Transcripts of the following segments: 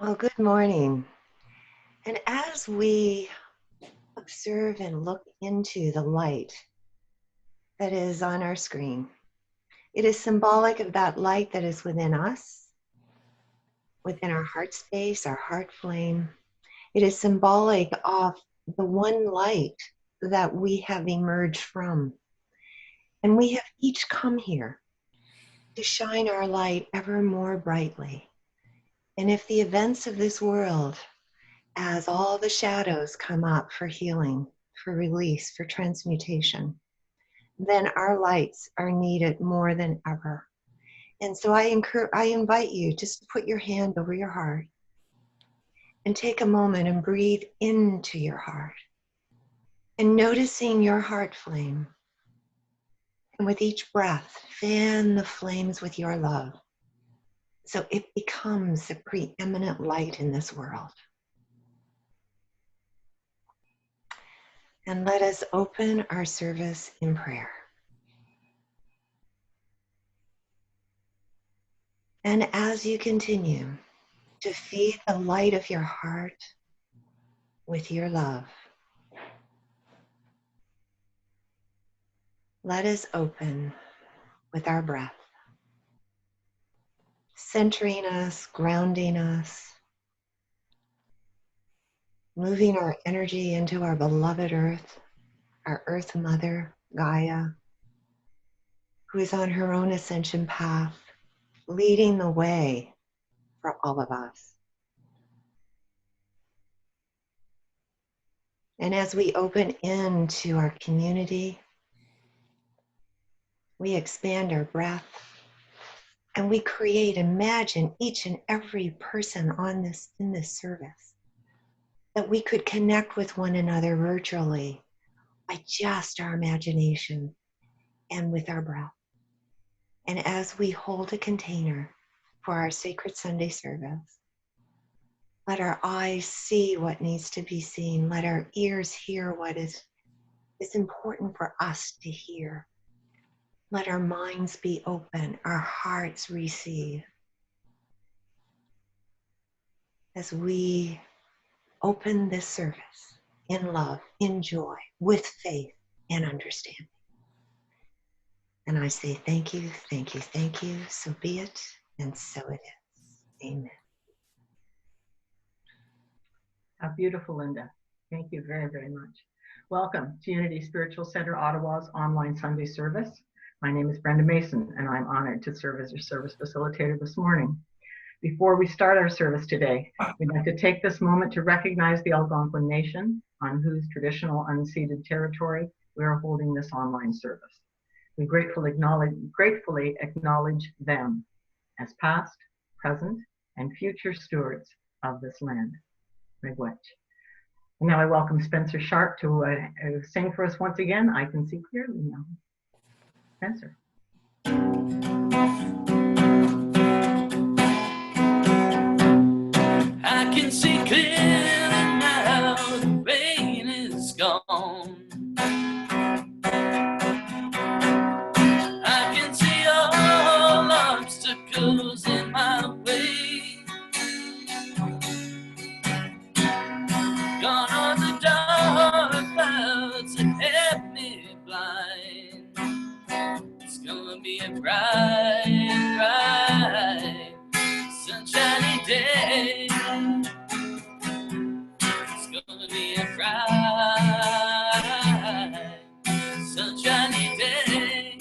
Well, good morning. And as we observe and look into the light that is on our screen, it is symbolic of that light that is within us, within our heart space, our heart flame. It is symbolic of the one light that we have emerged from. And we have each come here to shine our light ever more brightly. And if the events of this world, as all the shadows come up for healing, for release, for transmutation, then our lights are needed more than ever. And so I invite you just to put your hand over your heart and take a moment and breathe into your heart and noticing your heart flame. And with each breath, fan the flames with your love so it becomes the preeminent light in this world. And let us open our service in prayer. And as you continue to feed the light of your heart with your love, let us open with our breath, centering us, grounding us, moving our energy into our beloved earth, our earth mother, Gaia, who is on her own ascension path, leading the way for all of us. And as we open into our community, we expand our breath and we imagine each and every person in this service, that we could connect with one another virtually by just our imagination and with our breath. And as we hold a container for our sacred Sunday service, let our eyes see what needs to be seen. Let our ears hear what is important for us to hear. Let our minds be open, our hearts receive. As we open this service in love, in joy, with faith and understanding. And I say thank you, thank you, thank you. So be it, and so it is. Amen. How beautiful, Linda. Thank you very, very much. Welcome to Unity Spiritual Center Ottawa's online Sunday service. My name is Brenda Mason, and I'm honored to serve as your service facilitator this morning. Before we start our service today, we'd like to take this moment to recognize the Algonquin Nation, on whose traditional unceded territory we are holding this online service. We gratefully acknowledge them as past, present, and future stewards of this land. Miigwech. And now I welcome Spencer Sharp to sing for us once again. I Can See Clearly Now. Spencer. I can see clearly now, the rain is gone. I can see all obstacles in my way. Gone are the dark clouds that have me blind. It's gonna be a bright, bright, sunshiny day. It's gonna be a bright, sunshiny day.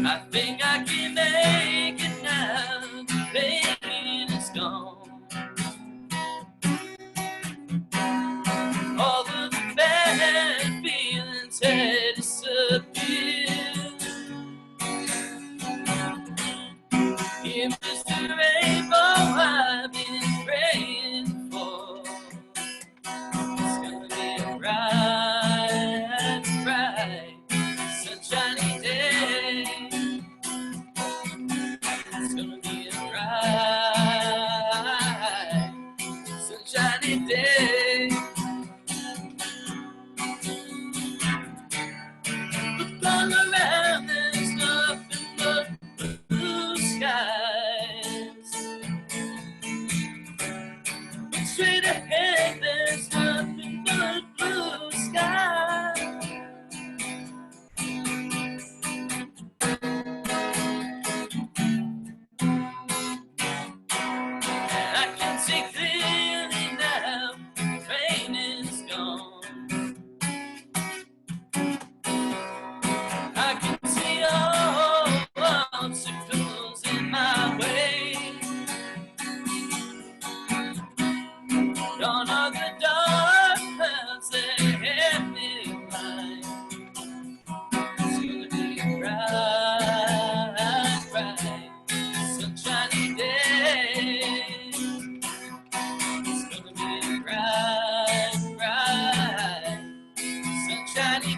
I think I can make it now. The pain is gone. All of the bad feelings had disappeared. It was the rainbow I've been praying for. It's gonna be a bright, bright, sunshiny day. It's gonna be a bright, sunshiny day. Look all around, there's nothing but blue sky.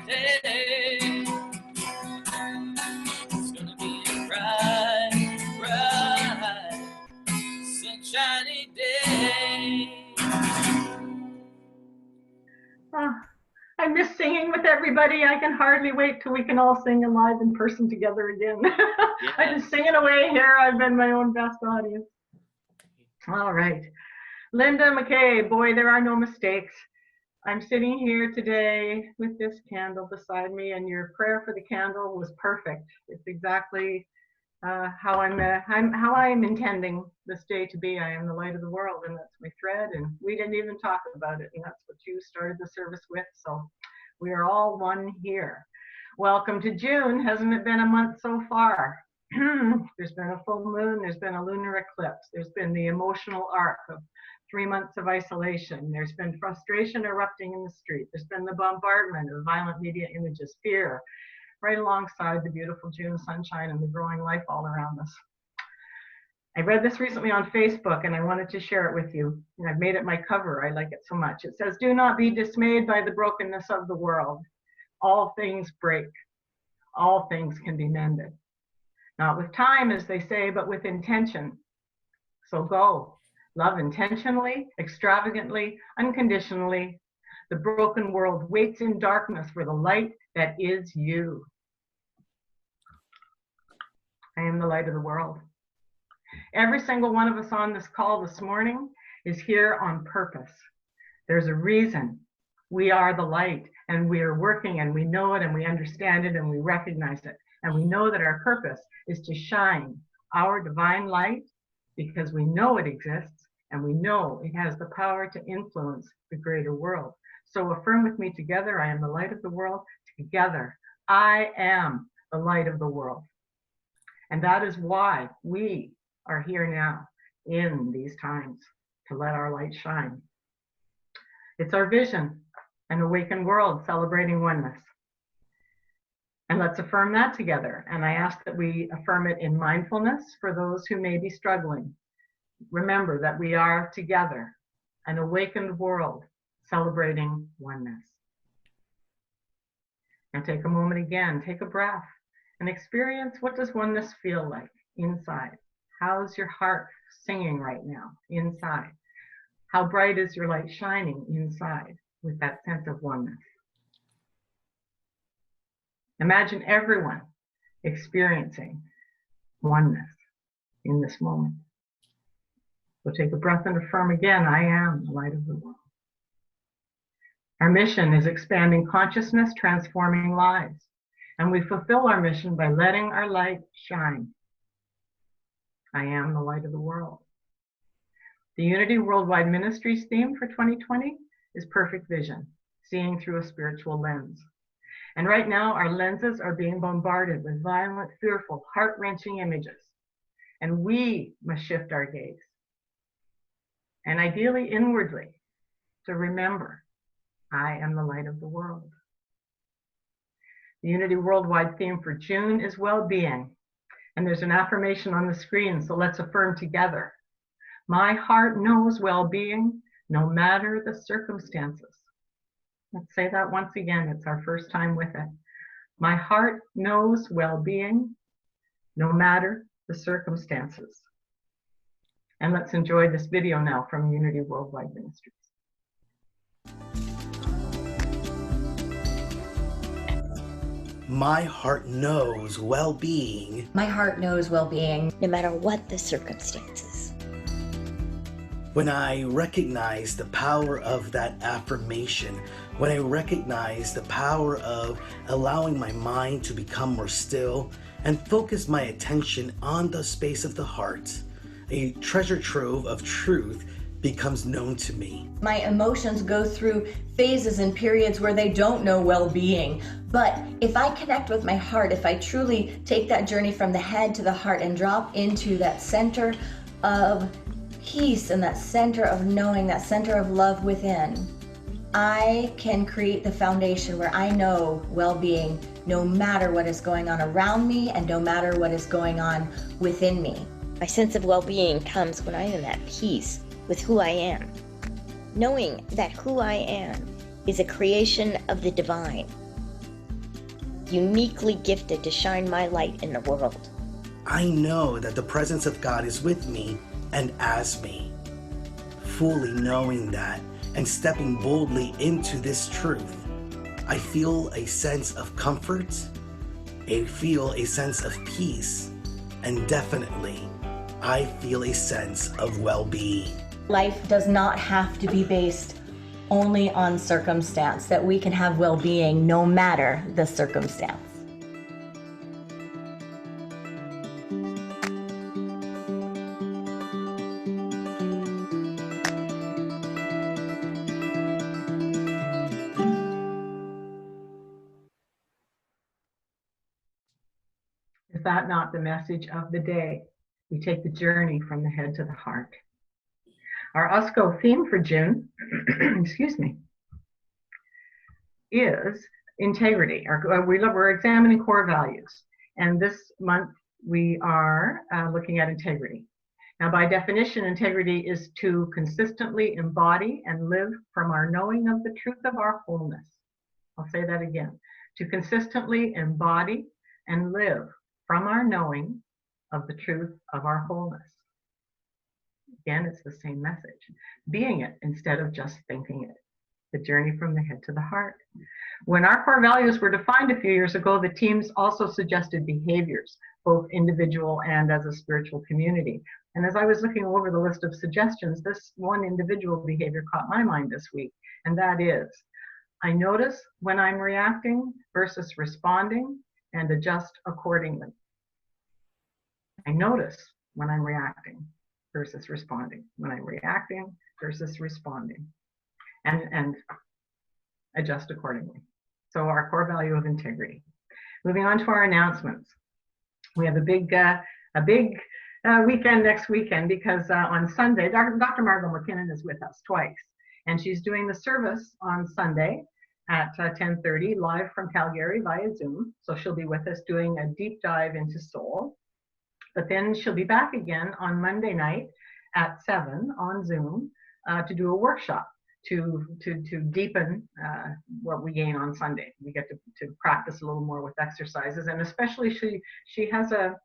day. It's gonna be a bright, bright, sunshiny day. Oh, I miss singing with everybody. I can hardly wait till we can all sing live in person together again. I've been singing away here. I've been my own best audience. All right. Linda McKay, boy, there are no mistakes. I'm sitting here today with this candle beside me, and your prayer for the candle was perfect. It's exactly how I'm intending this day to be. I am the light of the world, and that's my thread. And we didn't even talk about it, and that's what you started the service with. So we are all one here. Welcome to June. Hasn't it been a month so far? There's been a full moon. There's been a lunar eclipse. There's been the emotional arc of 3 months of isolation. There's been frustration erupting in the street. There's been the bombardment of violent media images, fear, right alongside the beautiful June sunshine and the growing life all around us. I read this recently on Facebook, and I wanted to share it with you. And I've made it my cover. I like it so much. It says, "Do not be dismayed by the brokenness of the world. All things break. All things can be mended. Not with time, as they say, but with intention. So go. Love intentionally, extravagantly, unconditionally. The broken world waits in darkness for the light that is you." I am the light of the world. Every single one of us on this call this morning is here on purpose. There's a reason. We are the light, and we are working, and we know it, and we understand it, and we recognize it. And we know that our purpose is to shine our divine light because we know it exists, and we know it has the power to influence the greater world. So affirm with me together, I am the light of the world. Together, I am the light of the world. And that is why we are here now in these times, to let our light shine. It's our vision, an awakened world celebrating oneness. And let's affirm that together. And I ask that we affirm it in mindfulness for those who may be struggling. Remember that we are together, an awakened world celebrating oneness. And take a moment again, take a breath and experience, what does oneness feel like inside? How's your heart singing right now inside? How bright is your light shining inside with that sense of oneness? Imagine everyone experiencing oneness in this moment. So take a breath and affirm again, I am the light of the world. Our mission is expanding consciousness, transforming lives. And we fulfill our mission by letting our light shine. I am the light of the world. The Unity Worldwide Ministries theme for 2020 is Perfect Vision, seeing through a spiritual lens. And right now, our lenses are being bombarded with violent, fearful, heart-wrenching images. And we must shift our gaze. And ideally inwardly, to remember, I am the light of the world. The Unity Worldwide theme for June is well-being. And there's an affirmation on the screen, so let's affirm together. My heart knows well-being, no matter the circumstances. Let's say that once again. It's our first time with it. My heart knows well-being, no matter the circumstances. And let's enjoy this video now from Unity Worldwide Ministries. My heart knows well-being. My heart knows well-being, no matter what the circumstances. When I recognize the power of that affirmation, when I recognize the power of allowing my mind to become more still and focus my attention on the space of the heart, a treasure trove of truth becomes known to me. My emotions go through phases and periods where they don't know well-being. But if I connect with my heart, if I truly take that journey from the head to the heart and drop into that center of peace and that center of knowing, that center of love within, I can create the foundation where I know well-being no matter what is going on around me and no matter what is going on within me. My sense of well-being comes when I am at peace with who I am, knowing that who I am is a creation of the divine, uniquely gifted to shine my light in the world. I know that the presence of God is with me and as me. Fully knowing that and stepping boldly into this truth, I feel a sense of comfort, I feel a sense of peace, and definitely, I feel a sense of well-being. Life does not have to be based only on circumstance, that we can have well-being no matter the circumstance. Is that not the message of the day? We take the journey from the head to the heart. Our USCO theme for June, excuse me, is integrity. We're examining core values. And this month we are looking at integrity. Now, by definition, integrity is to consistently embody and live from our knowing of the truth of our wholeness. I'll say that again. To consistently embody and live from our knowing of the truth of our wholeness. Again, it's the same message. Being it instead of just thinking it. The journey from the head to the heart. When our core values were defined a few years ago, the teams also suggested behaviors, both individual and as a spiritual community. And as I was looking over the list of suggestions, this one individual behavior caught my mind this week, and that is, I notice when I'm reacting versus responding and adjust accordingly. I notice when I'm reacting versus responding, when I'm reacting versus responding, and adjust accordingly. So our core value of integrity. Moving on to our announcements. We have a big weekend next weekend because on Sunday, Dr. Margot McKinnon is with us twice, and she's doing the service on Sunday at 10:30 live from Calgary via Zoom. So she'll be with us doing a deep dive into soul. But then she'll be back again on Monday night at 7 on Zoom to do a workshop to deepen what we gain on Sunday. We get to practice a little more with exercises, and especially she has a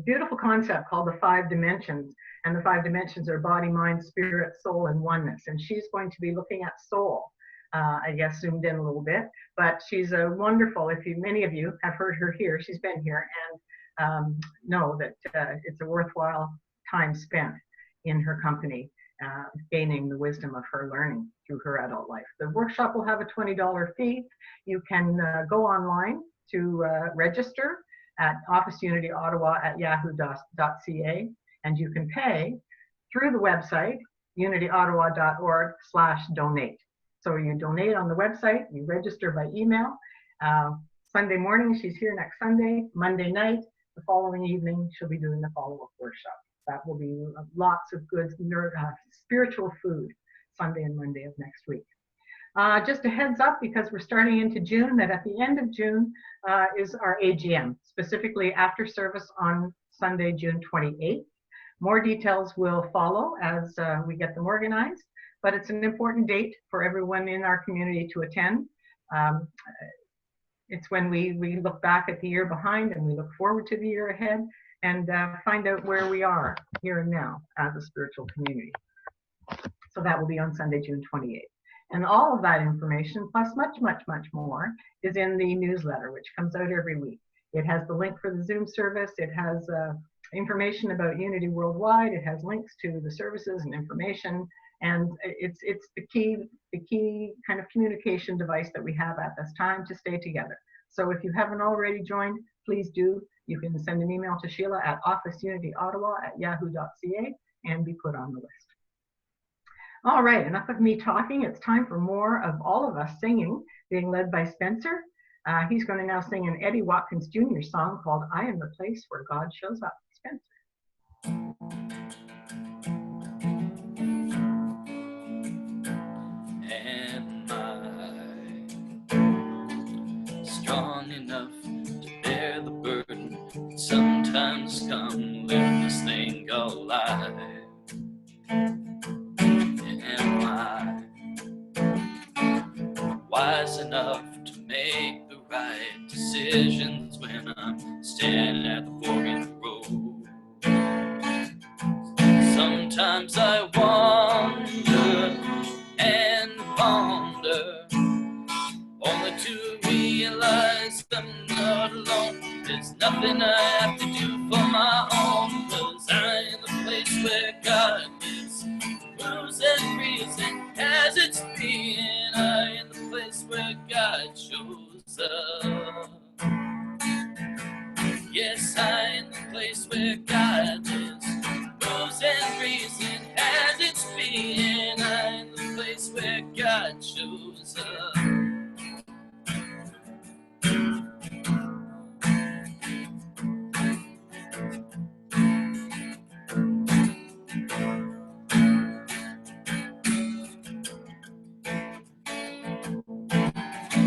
beautiful concept called the 5 dimensions, and the 5 dimensions are body, mind, spirit, soul, and oneness. And she's going to be looking at soul, I guess zoomed in a little bit, but she's a wonderful. Many of you have heard her here, she's been here, and know that it's a worthwhile time spent in her company, gaining the wisdom of her learning through her adult life. The workshop will have a $20 fee. You can go online to register at officeunityottawa@yahoo.ca, and you can pay through the website unityottawa.org/donate. So you donate on the website, you register by email. Sunday morning, she's here next Sunday. Monday night, the following evening, she'll be doing the follow-up workshop. That will be lots of good spiritual food Sunday and Monday of next week. Just a heads up, because we're starting into June, that at the end of June is our AGM, specifically after service on Sunday, June 28th. More details will follow as we get them organized, but it's an important date for everyone in our community to attend. It's when we look back at the year behind and we look forward to the year ahead, and find out where we are here and now as a spiritual community. So that will be on Sunday, June 28th. And all of that information, plus much, much, much more, is in the newsletter, which comes out every week. It has the link for the Zoom service. It has information about Unity Worldwide. It has links to the services and information. And it's the key kind of communication device that we have at this time to stay together. So if you haven't already joined, please do. You can send an email to Sheila at officeunityottawa@yahoo.ca and be put on the list. All right, enough of me talking. It's time for more of all of us singing, being led by Spencer. He's going to now sing an Eddie Watkins Jr. song called I Am the Place Where God Shows Up. Spencer. Am I strong enough to bear the burden that sometimes come when this thing called life? Am I wise enough to make the right decisions when I'm standing at the fork in the road. Sometimes I wonder and ponder, only to realize I'm not alone. There's nothing I have to do for my own, 'cause I'm in the place where God lives, moves and reason as it's being. I'm in the place where God shows up. Yes, I'm in the place where God lives, moves and reason as it's being. I'm in the place where God shows up.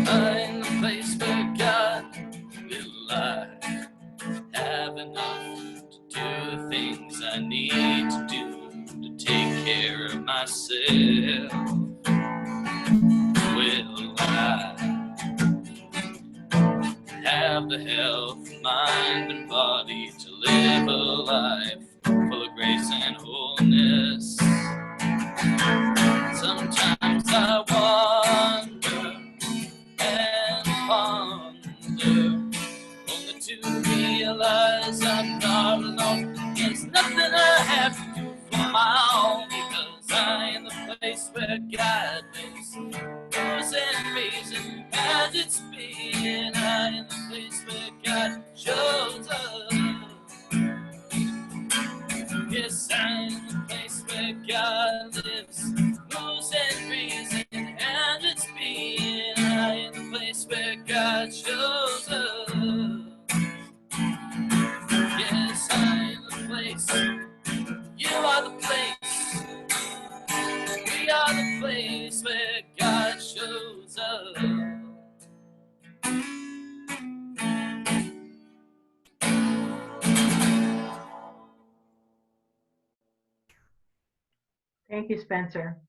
I'm the place where God will lie. Have enough to do the things I need to do to take care of myself. Will I have the health, mind, and body to live a life full of grace and wholeness? Sometimes I wonder and ponder, only to realize I'm not alone. There's nothing I have to do for my own, because I'm in the place where God lives, moves and reason as it's being. I'm in the place where God shows up. Yes, I'm in the place where God lives, moves and reason and it's being. I'm in the place where God shows up. Yes, I'm in the place. You are the place. We are the place where God shows up. Thank you, Spencer.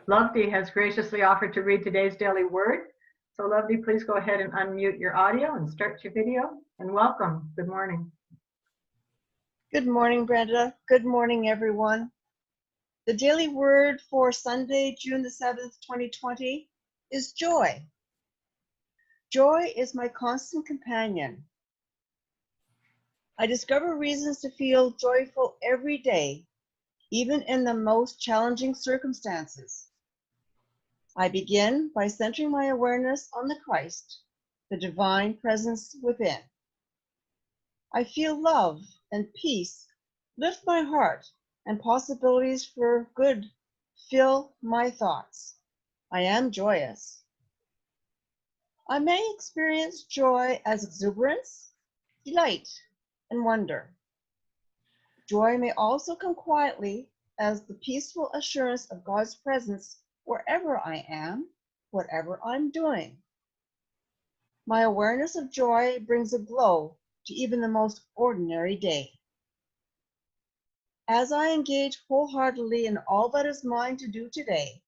Loveday has graciously offered to read today's daily word. So Loveday, please go ahead and unmute your audio and start your video. And welcome. Good morning. Good morning, Brenda. Good morning, everyone. The daily word for Sunday, June the 7th, 2020 is joy. Joy is my constant companion. I discover reasons to feel joyful every day, even in the most challenging circumstances. I begin by centering my awareness on the Christ, the divine presence within. I feel love and peace lift my heart, and possibilities for good fill my thoughts. I am joyous. I may experience joy as exuberance, delight, and wonder. Joy may also come quietly as the peaceful assurance of God's presence wherever I am, whatever I'm doing. My awareness of joy brings a glow to even the most ordinary day. As I engage wholeheartedly in all that is mine to do today,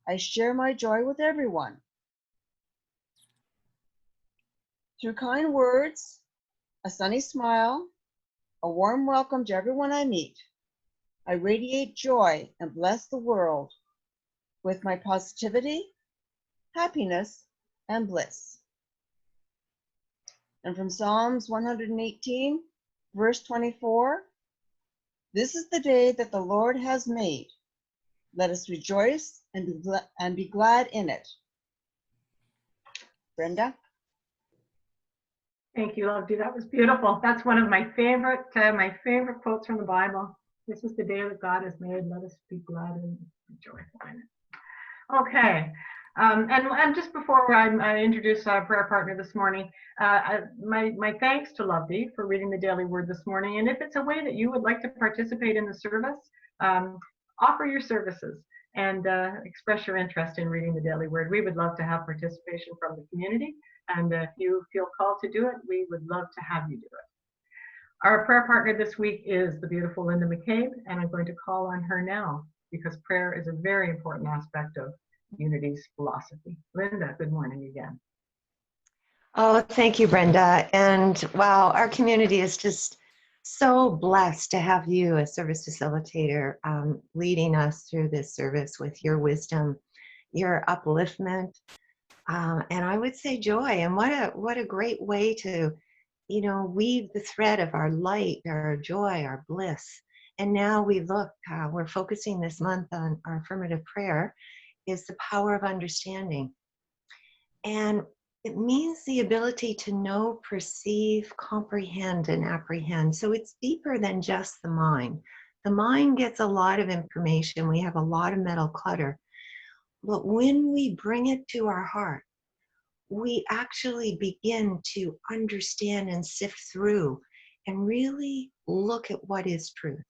I share my joy with everyone. Through kind words, a sunny smile, a warm welcome to everyone I meet, I radiate joy and bless the world with my positivity, happiness, and bliss. And from Psalms 118, verse 24, this is the day that the Lord has made. Let us rejoice and be glad in it. Brenda? Thank you, Loveday. That was beautiful. That's one of my favorite quotes from the Bible. This is the day that God has made. Let us be glad and joyful in it. Okay. And just before I introduce our prayer partner this morning, my thanks to Loveday for reading the daily word this morning. And if it's a way that you would like to participate in the service, offer your services and express your interest in reading the daily word. We would love to have participation from the community. And if you feel called to do it, we would love to have you do it. Our prayer partner this week is the beautiful Linda McCabe, and I'm going to call on her now because prayer is a very important aspect of Unity's philosophy. Linda, good morning again. Oh, thank you, Brenda. And wow, our community is just so blessed to have you as service facilitator leading us through this service with your wisdom, your upliftment, and I would say joy. And what a great way to, weave the thread of our light, our joy, our bliss. And now we're focusing this month on our affirmative prayer is the power of understanding. And it means the ability to know, perceive, comprehend, and apprehend. So it's deeper than just the mind. The mind gets a lot of information. We have a lot of mental clutter. But when we bring it to our heart, we actually begin to understand and sift through and really look at what is truth.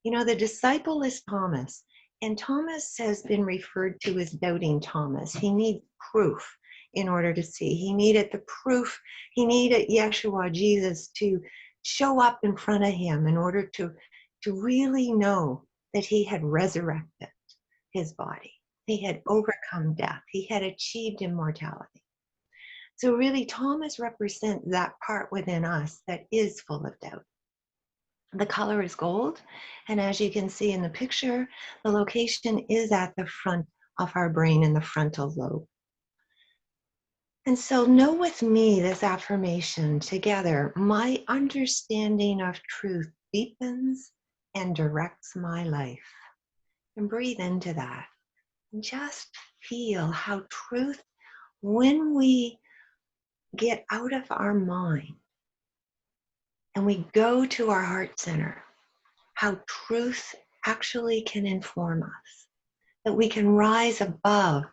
The disciple is Thomas, and Thomas has been referred to as doubting Thomas. He needs proof in order to see. He needed the proof. He needed Yeshua, Jesus, to show up in front of him in order to really know that he had resurrected his body. He had overcome death. He had achieved immortality. So really, Thomas represents that part within us that is full of doubt. The color is gold, and as you can see in the picture, the location is at the front of our brain in the frontal lobe. And so know with me this affirmation together: my understanding of truth deepens and directs my life. And breathe into that. And just feel how truth, when we get out of our mind and we go to our heart center, how truth actually can inform us, that we can rise above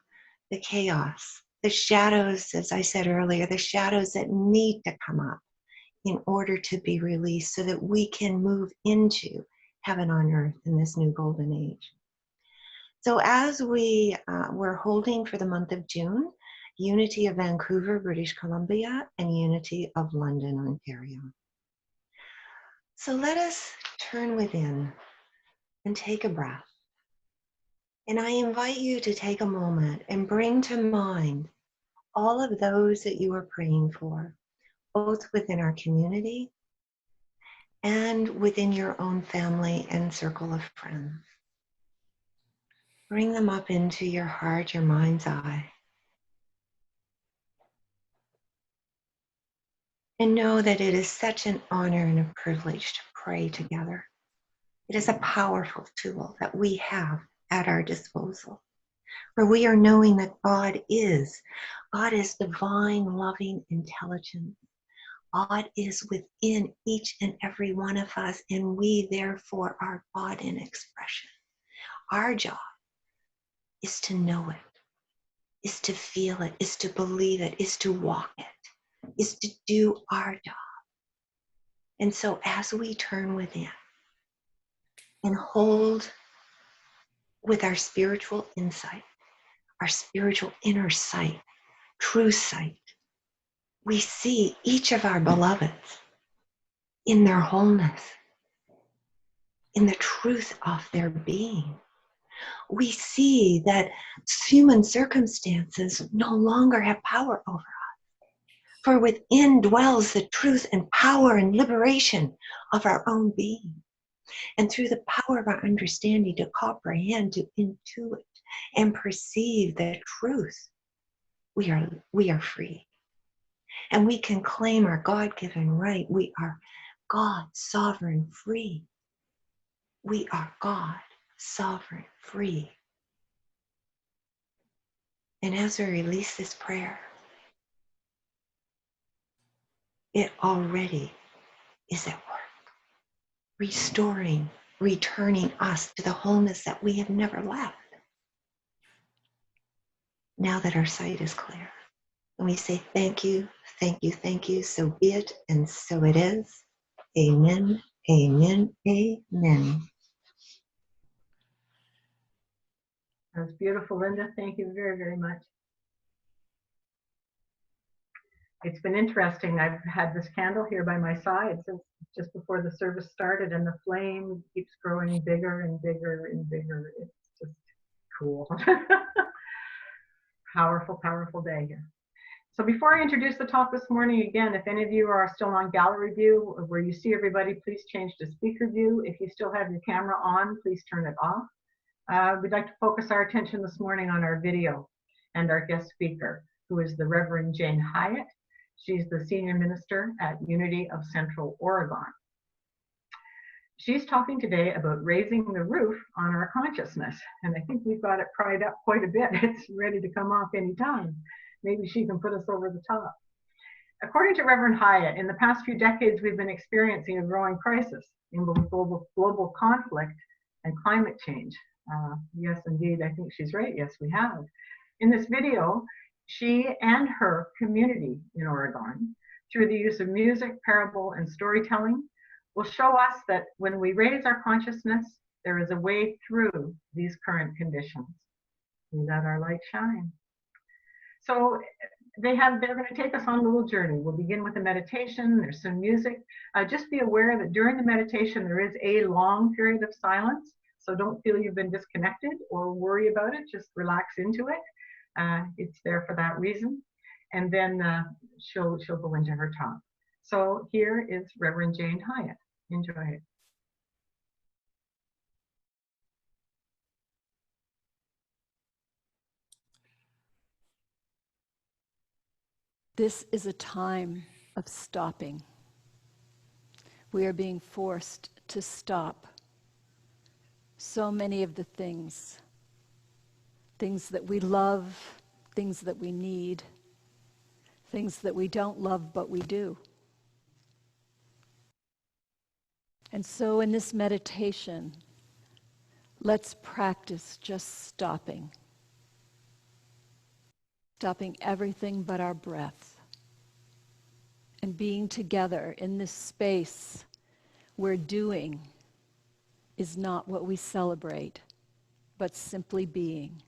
the chaos, the shadows, as I said earlier, the shadows that need to come up in order to be released so that we can move into heaven on earth in this new golden age. So as we're holding for the month of June, Unity of Vancouver, British Columbia, and Unity of London, Ontario. So let us turn within and take a breath. And I invite you to take a moment and bring to mind all of those that you are praying for, both within our community and within your own family and circle of friends. Bring them up into your heart, your mind's eye. And know that it is such an honor and a privilege to pray together. It is a powerful tool that we have at our disposal, where we are knowing that God is divine, loving intelligence. God is within each and every one of us, and we therefore are God in expression. Our job is to know it, is to feel it, is to believe it, is to walk it, is to do our job. And so as we turn within and hold with our spiritual insight, our spiritual inner sight, true sight, we see each of our beloveds in their wholeness, in the truth of their being. We see that human circumstances no longer have power over us, for within dwells the truth and power and liberation of our own being. And through the power of our understanding to comprehend, to intuit, and perceive the truth, we are free. And we can claim our God-given right. We are God, sovereign, free. We are God, sovereign, free. And as we release this prayer, it already is at work, restoring, returning us to the wholeness that we have never left. Now that our sight is clear. And we say, thank you, thank you, thank you. So be it, and so it is. Amen, amen, amen. That's beautiful, Linda. Thank you very, very much. It's been interesting. I've had this candle here by my side since just before the service started, and the flame keeps growing bigger and bigger and bigger. It's just cool. Powerful, powerful day here. So before I introduce the talk this morning, again, if any of you are still on gallery view where you see everybody, please change to speaker view. If you still have your camera on, please turn it off. We'd like to focus our attention this morning on our video and our guest speaker, who is the Reverend Jane Hiatt. She's the Senior Minister at Unity of Central Oregon. She's talking today about raising the roof on our consciousness. And I think we've got it pried up quite a bit. It's ready to come off anytime. Maybe she can put us over the top. According to Reverend Hiatt, in the past few decades, we've been experiencing a growing crisis in both global conflict and climate change. Yes, indeed, I think she's right. Yes, we have. In this video, she and her community in Oregon, through the use of music, parable, and storytelling, will show us that when we raise our consciousness, there is a way through these current conditions. We let our light shine. So they're going to take us on a little journey. We'll begin with a meditation. There's some music. Just be aware that during the meditation, there is a long period of silence. So don't feel you've been disconnected or worry about it. Just relax into it. It's there for that reason. And then she'll go into her talk. So here is Reverend Jane Hiatt. Enjoy it. This is a time of stopping. We are being forced to stop so many of the things that we love, things that we need, things that we don't love but we do. And so in this meditation, let's practice just stopping. Stopping everything but our breath. And being together in this space where doing is not what we celebrate, but simply being.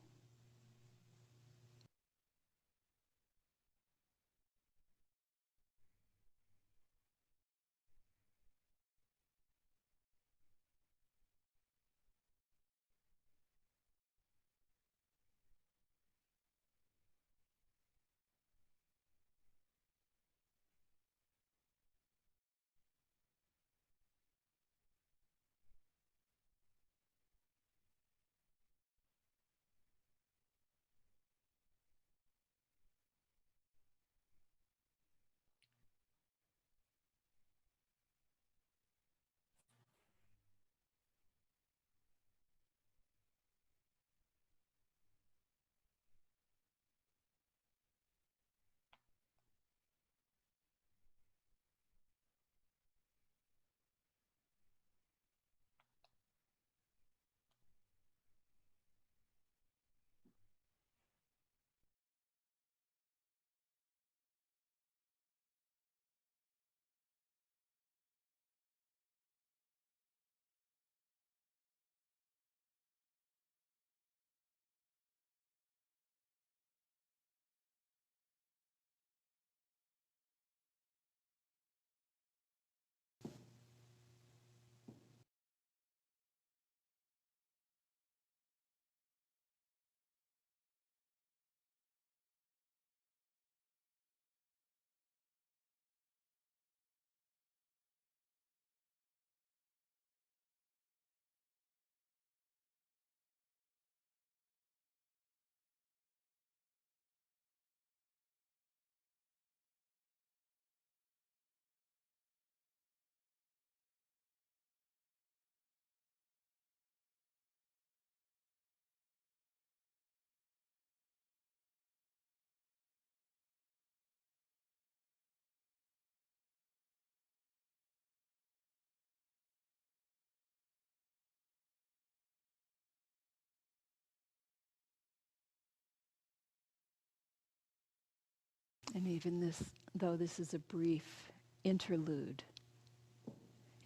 And even this, though this is a brief interlude,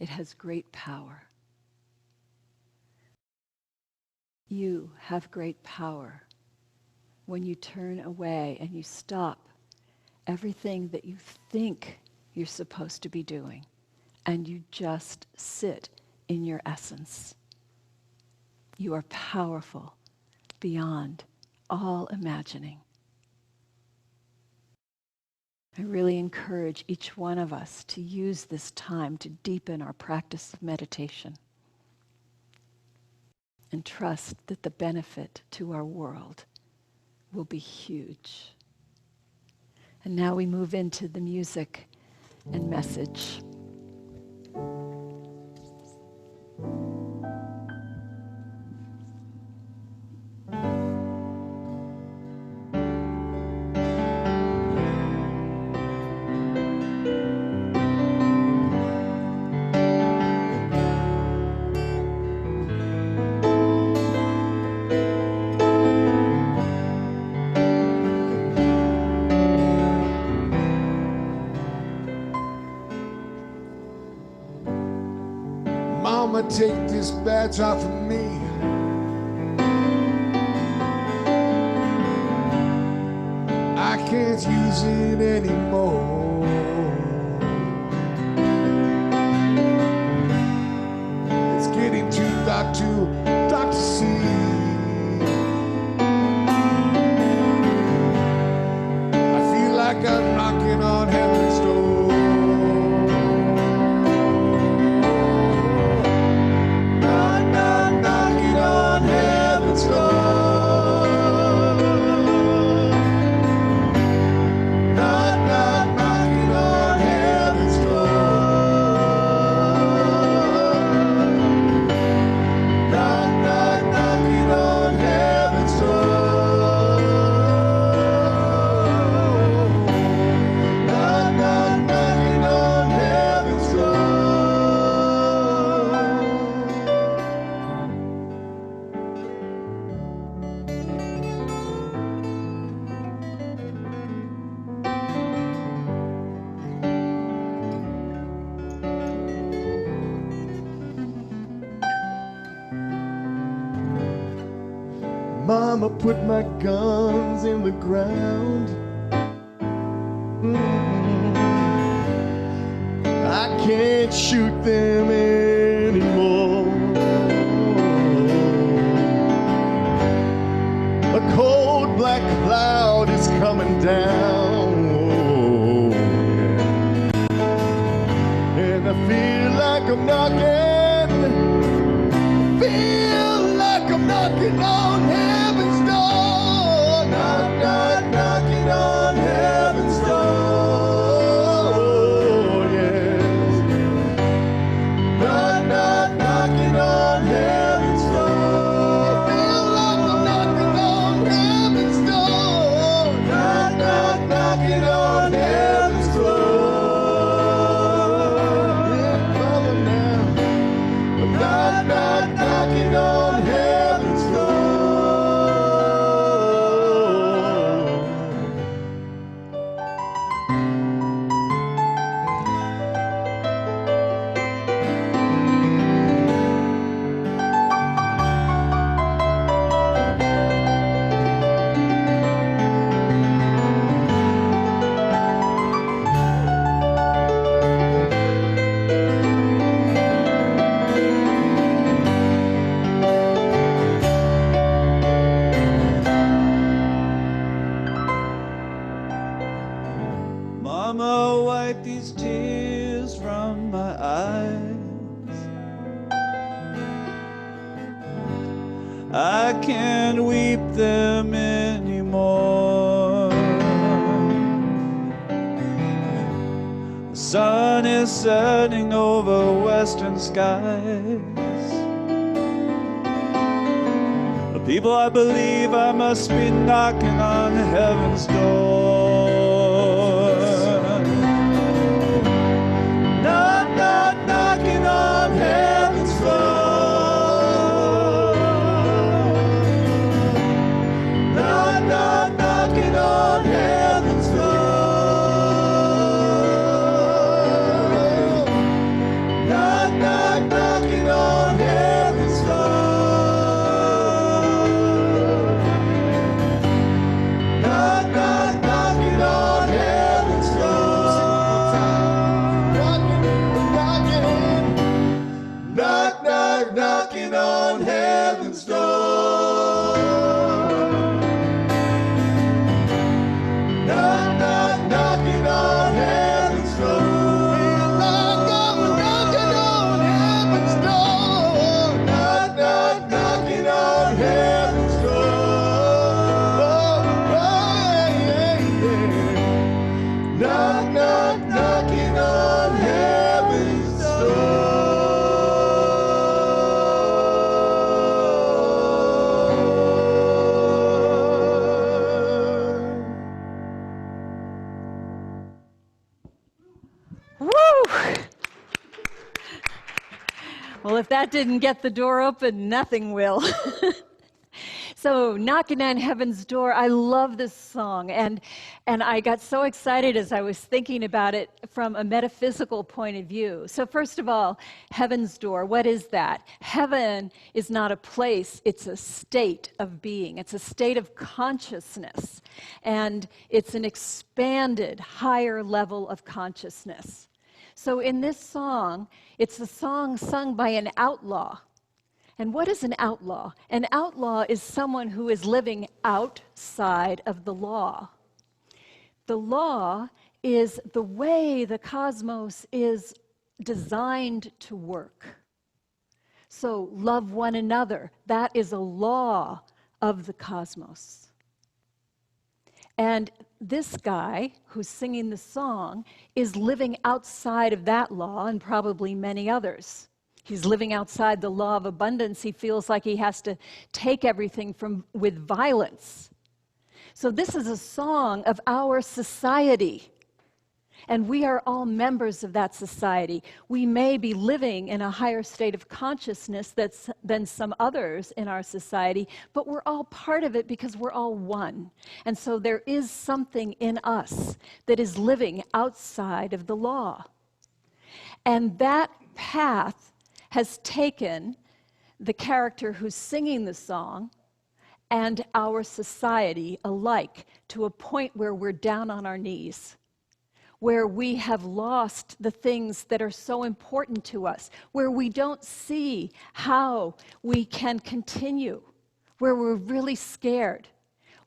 it has great power. You have great power when you turn away and you stop everything that you think you're supposed to be doing, and you just sit in your essence. You are powerful beyond all imagining. I really encourage each one of us to use this time to deepen our practice of meditation and trust that the benefit to our world will be huge. And now we move into the music and message. Mama, take this badge off of me. I can't use it anymore. It's getting too dark to see. I feel like I'm knocking on heaven's door. Knocking on heaven's door. Knocking on heaven's door. Knocking on heaven's door. Knocking on heaven's door. Mama put my guns in the ground. I can't shoot them anymore. A cold black cloud is coming down. And I feel like I'm knocking on heaven's door. Knocking on heaven's door. Yes. Knocking on heaven's door. I feel like I'm knocking on heaven's door. Knocking on heaven's door. Yeah, mama now. Knocking on heaven's door. Mama, wipe these tears from my eyes. I can't weep them anymore. The sun is setting over western skies. The people, I believe I must be knocking on heaven's door. Knocking on heaven's door. Knocking on heaven's door. Knocking on heaven's door. Well, if that didn't get the door open, nothing will. So, Knocking on Heaven's Door, I love this song. And I got so excited as I was thinking about it from a metaphysical point of view. So, first of all, Heaven's Door, what is that? Heaven is not a place, it's a state of being. It's a state of consciousness. And it's an expanded, higher level of consciousness. So, in this song, it's a song sung by an outlaw. And what is an outlaw? An outlaw is someone who is living outside of the law. The law is the way the cosmos is designed to work. So love one another. That is a law of the cosmos. And this guy who's singing the song is living outside of that law and probably many others. He's living outside the law of abundance. He feels like he has to take everything with violence. So this is a song of our society. And we are all members of that society. We may be living in a higher state of consciousness than some others in our society, but we're all part of it because we're all one. And so there is something in us that is living outside of the law. And that path has taken the character who's singing the song and our society alike to a point where we're down on our knees, where we have lost the things that are so important to us, where we don't see how we can continue, where we're really scared,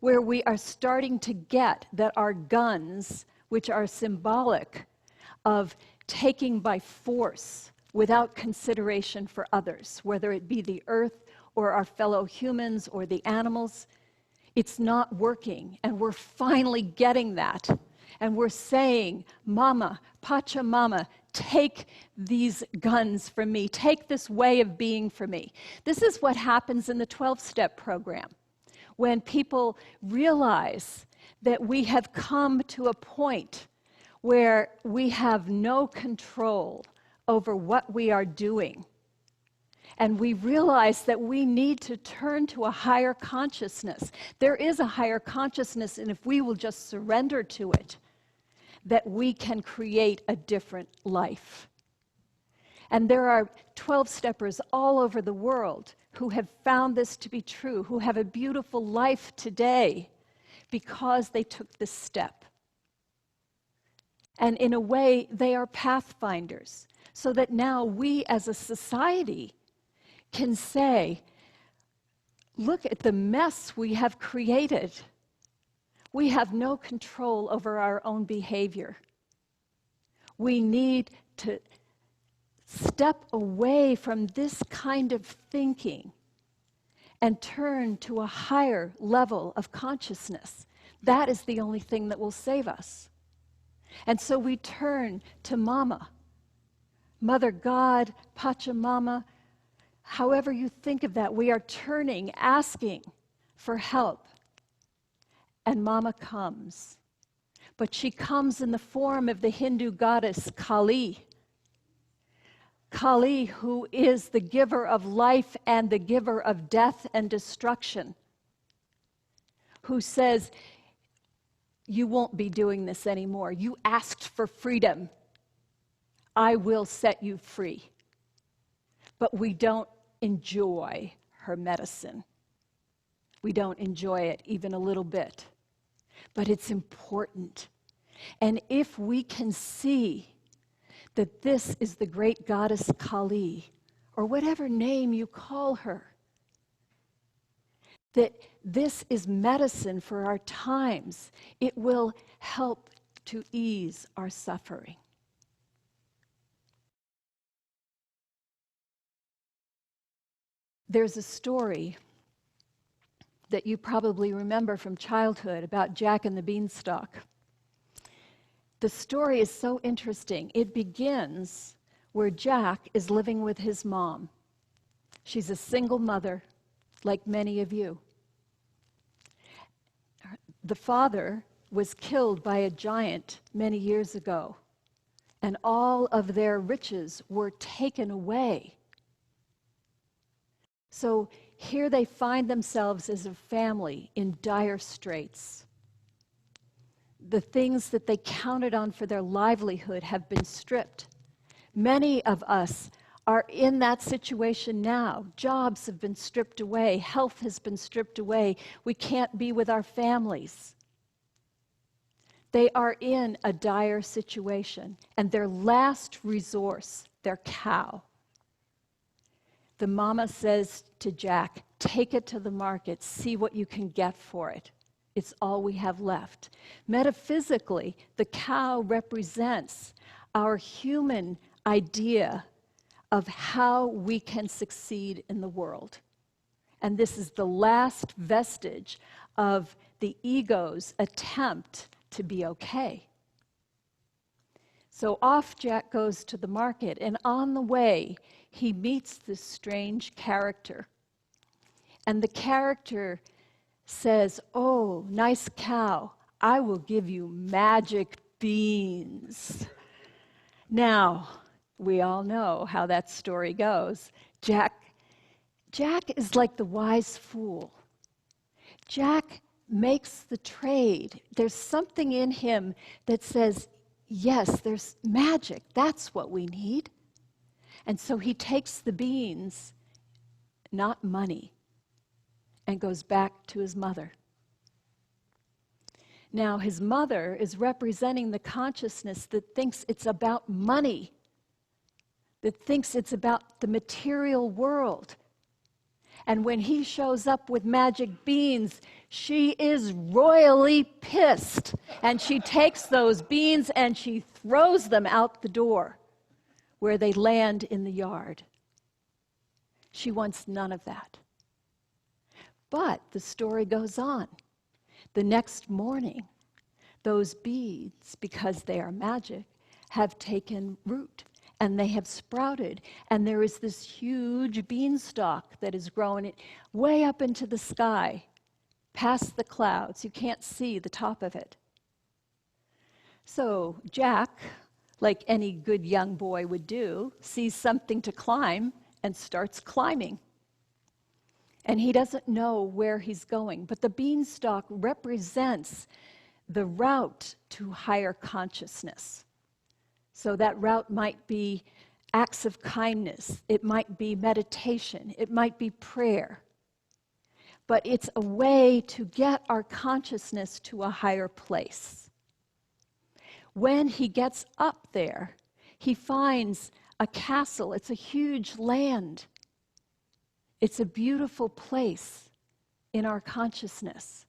where we are starting to get that our guns, which are symbolic of taking by force without consideration for others, whether it be the earth or our fellow humans or the animals, it's not working. And we're finally getting that. And we're saying, Mama, Pachamama, take these guns from me. Take this way of being from me. This is what happens in the 12-step program. When people realize that we have come to a point where we have no control over what we are doing. And we realize that we need to turn to a higher consciousness. There is a higher consciousness, and if we will just surrender to it, that we can create a different life. And there are 12-steppers all over the world who have found this to be true, who have a beautiful life today because they took this step. And in a way, they are pathfinders. So that now we as a society can say, look at the mess we have created. We have no control over our own behavior. We need to step away from this kind of thinking and turn to a higher level of consciousness. That is the only thing that will save us. And so we turn to Mama, Mother God, Pachamama, however you think of that, we are turning, asking for help. And Mama comes. But she comes in the form of the Hindu goddess Kali. Kali, who is the giver of life and the giver of death and destruction, who says, you won't be doing this anymore. You asked for freedom. I will set you free. But we don't enjoy her medicine. We don't enjoy it even a little bit. But it's important. And if we can see that this is the great goddess Kali, or whatever name you call her, that this is medicine for our times, it will help to ease our suffering. There's a story that you probably remember from childhood about Jack and the Beanstalk. The story is so interesting. It begins where Jack is living with his mom. She's a single mother, like many of you. The father was killed by a giant many years ago, and all of their riches were taken away So here they find themselves as a family in dire straits. The things that they counted on for their livelihood have been stripped. Many of us are in that situation now. Jobs have been stripped away. Health has been stripped away. We can't be with our families. They are in a dire situation, and their last resource, their cow. The mama says to Jack, take it to the market, see what you can get for it. It's all we have left. Metaphysically, the cow represents our human idea of how we can succeed in the world. And this is the last vestige of the ego's attempt to be okay. So off Jack goes to the market, and on the way, he meets this strange character. And the character says, "Oh, nice cow, I will give you magic beans." Now, we all know how that story goes. Jack is like the wise fool. Jack makes the trade. There's something in him that says, yes, there's magic. That's what we need. And so he takes the beans, not money, and goes back to his mother. Now, his mother is representing the consciousness that thinks it's about money, that thinks it's about the material world. And when he shows up with magic beans, she is royally pissed. And she takes those beans and she throws them out the door where they land in the yard. She wants none of that. But the story goes on. The next morning, those beads, because they are magic, have taken root and they have sprouted. And there is this huge beanstalk that is growing way up into the sky, past the clouds. You can't see the top of it. So Jack, like any good young boy would do, sees something to climb and starts climbing. And he doesn't know where he's going, but the beanstalk represents the route to higher consciousness. So that route might be acts of kindness, it might be meditation, it might be prayer. But it's a way to get our consciousness to a higher place. When he gets up there, he finds a castle. It's a huge land. It's a beautiful place in our consciousness.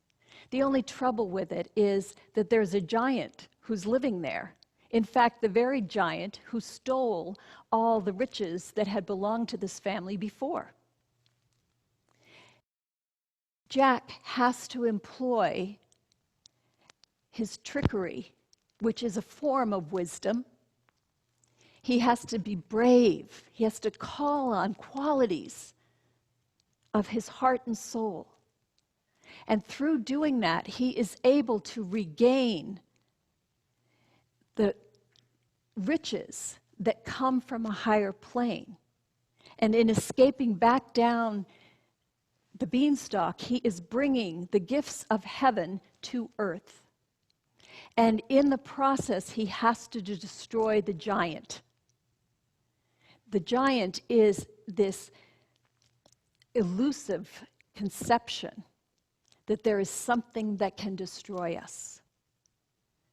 The only trouble with it is that there's a giant who's living there. In fact, the very giant who stole all the riches that had belonged to this family before. Jack has to employ his trickery, which is a form of wisdom. He has to be brave. He has to call on qualities of his heart and soul. And through doing that, he is able to regain the riches that come from a higher plane. And in escaping back down the beanstalk, he is bringing the gifts of heaven to earth. And in the process, he has to destroy the giant. The giant is this elusive conception that there is something that can destroy us.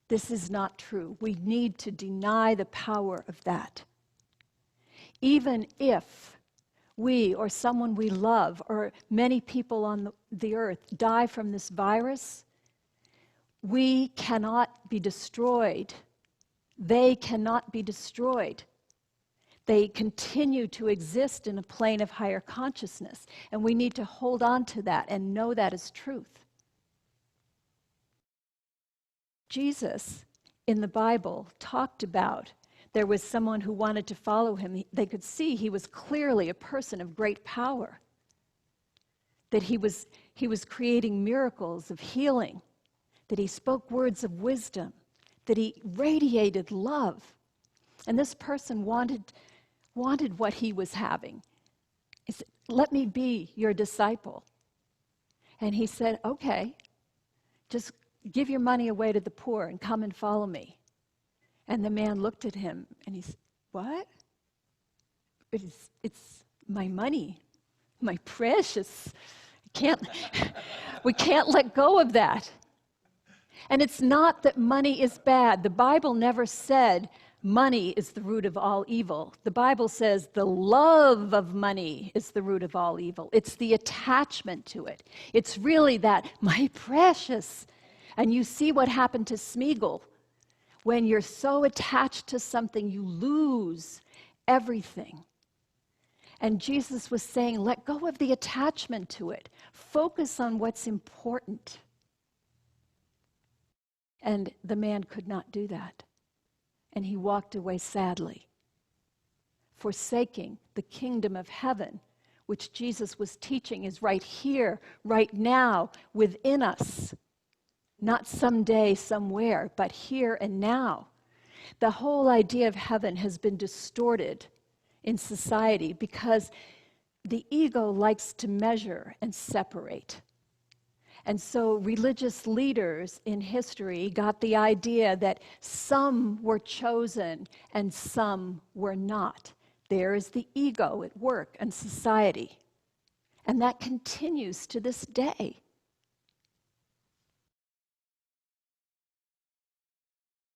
This is not true. We need to deny the power of that. Even if we or someone we love or many people on the earth die from this virus, we cannot be destroyed. They cannot be destroyed. They continue to exist in a plane of higher consciousness, and we need to hold on to that and know that is truth. Jesus, in the Bible, talked about there was someone who wanted to follow him. They could see he was clearly a person of great power, that he was creating miracles of healing, that he spoke words of wisdom, that he radiated love. And this person wanted what he was having. He said, let me be your disciple. And he said, okay, just give your money away to the poor and come and follow me. And the man looked at him and he said, what? It's my money, my precious. We can't let go of that. And it's not that money is bad. The Bible never said money is the root of all evil. The Bible says the love of money is the root of all evil. It's the attachment to it. It's really that, my precious. And you see what happened to Smeagol. When you're so attached to something, you lose everything. And Jesus was saying, let go of the attachment to it. Focus on what's important. And the man could not do that. And he walked away sadly, forsaking the kingdom of heaven, which Jesus was teaching is right here, right now, within us. Not someday, somewhere, but here and now. The whole idea of heaven has been distorted in society because the ego likes to measure and separate. And so religious leaders in history got the idea that some were chosen and some were not. There is the ego at work in society. And that continues to this day.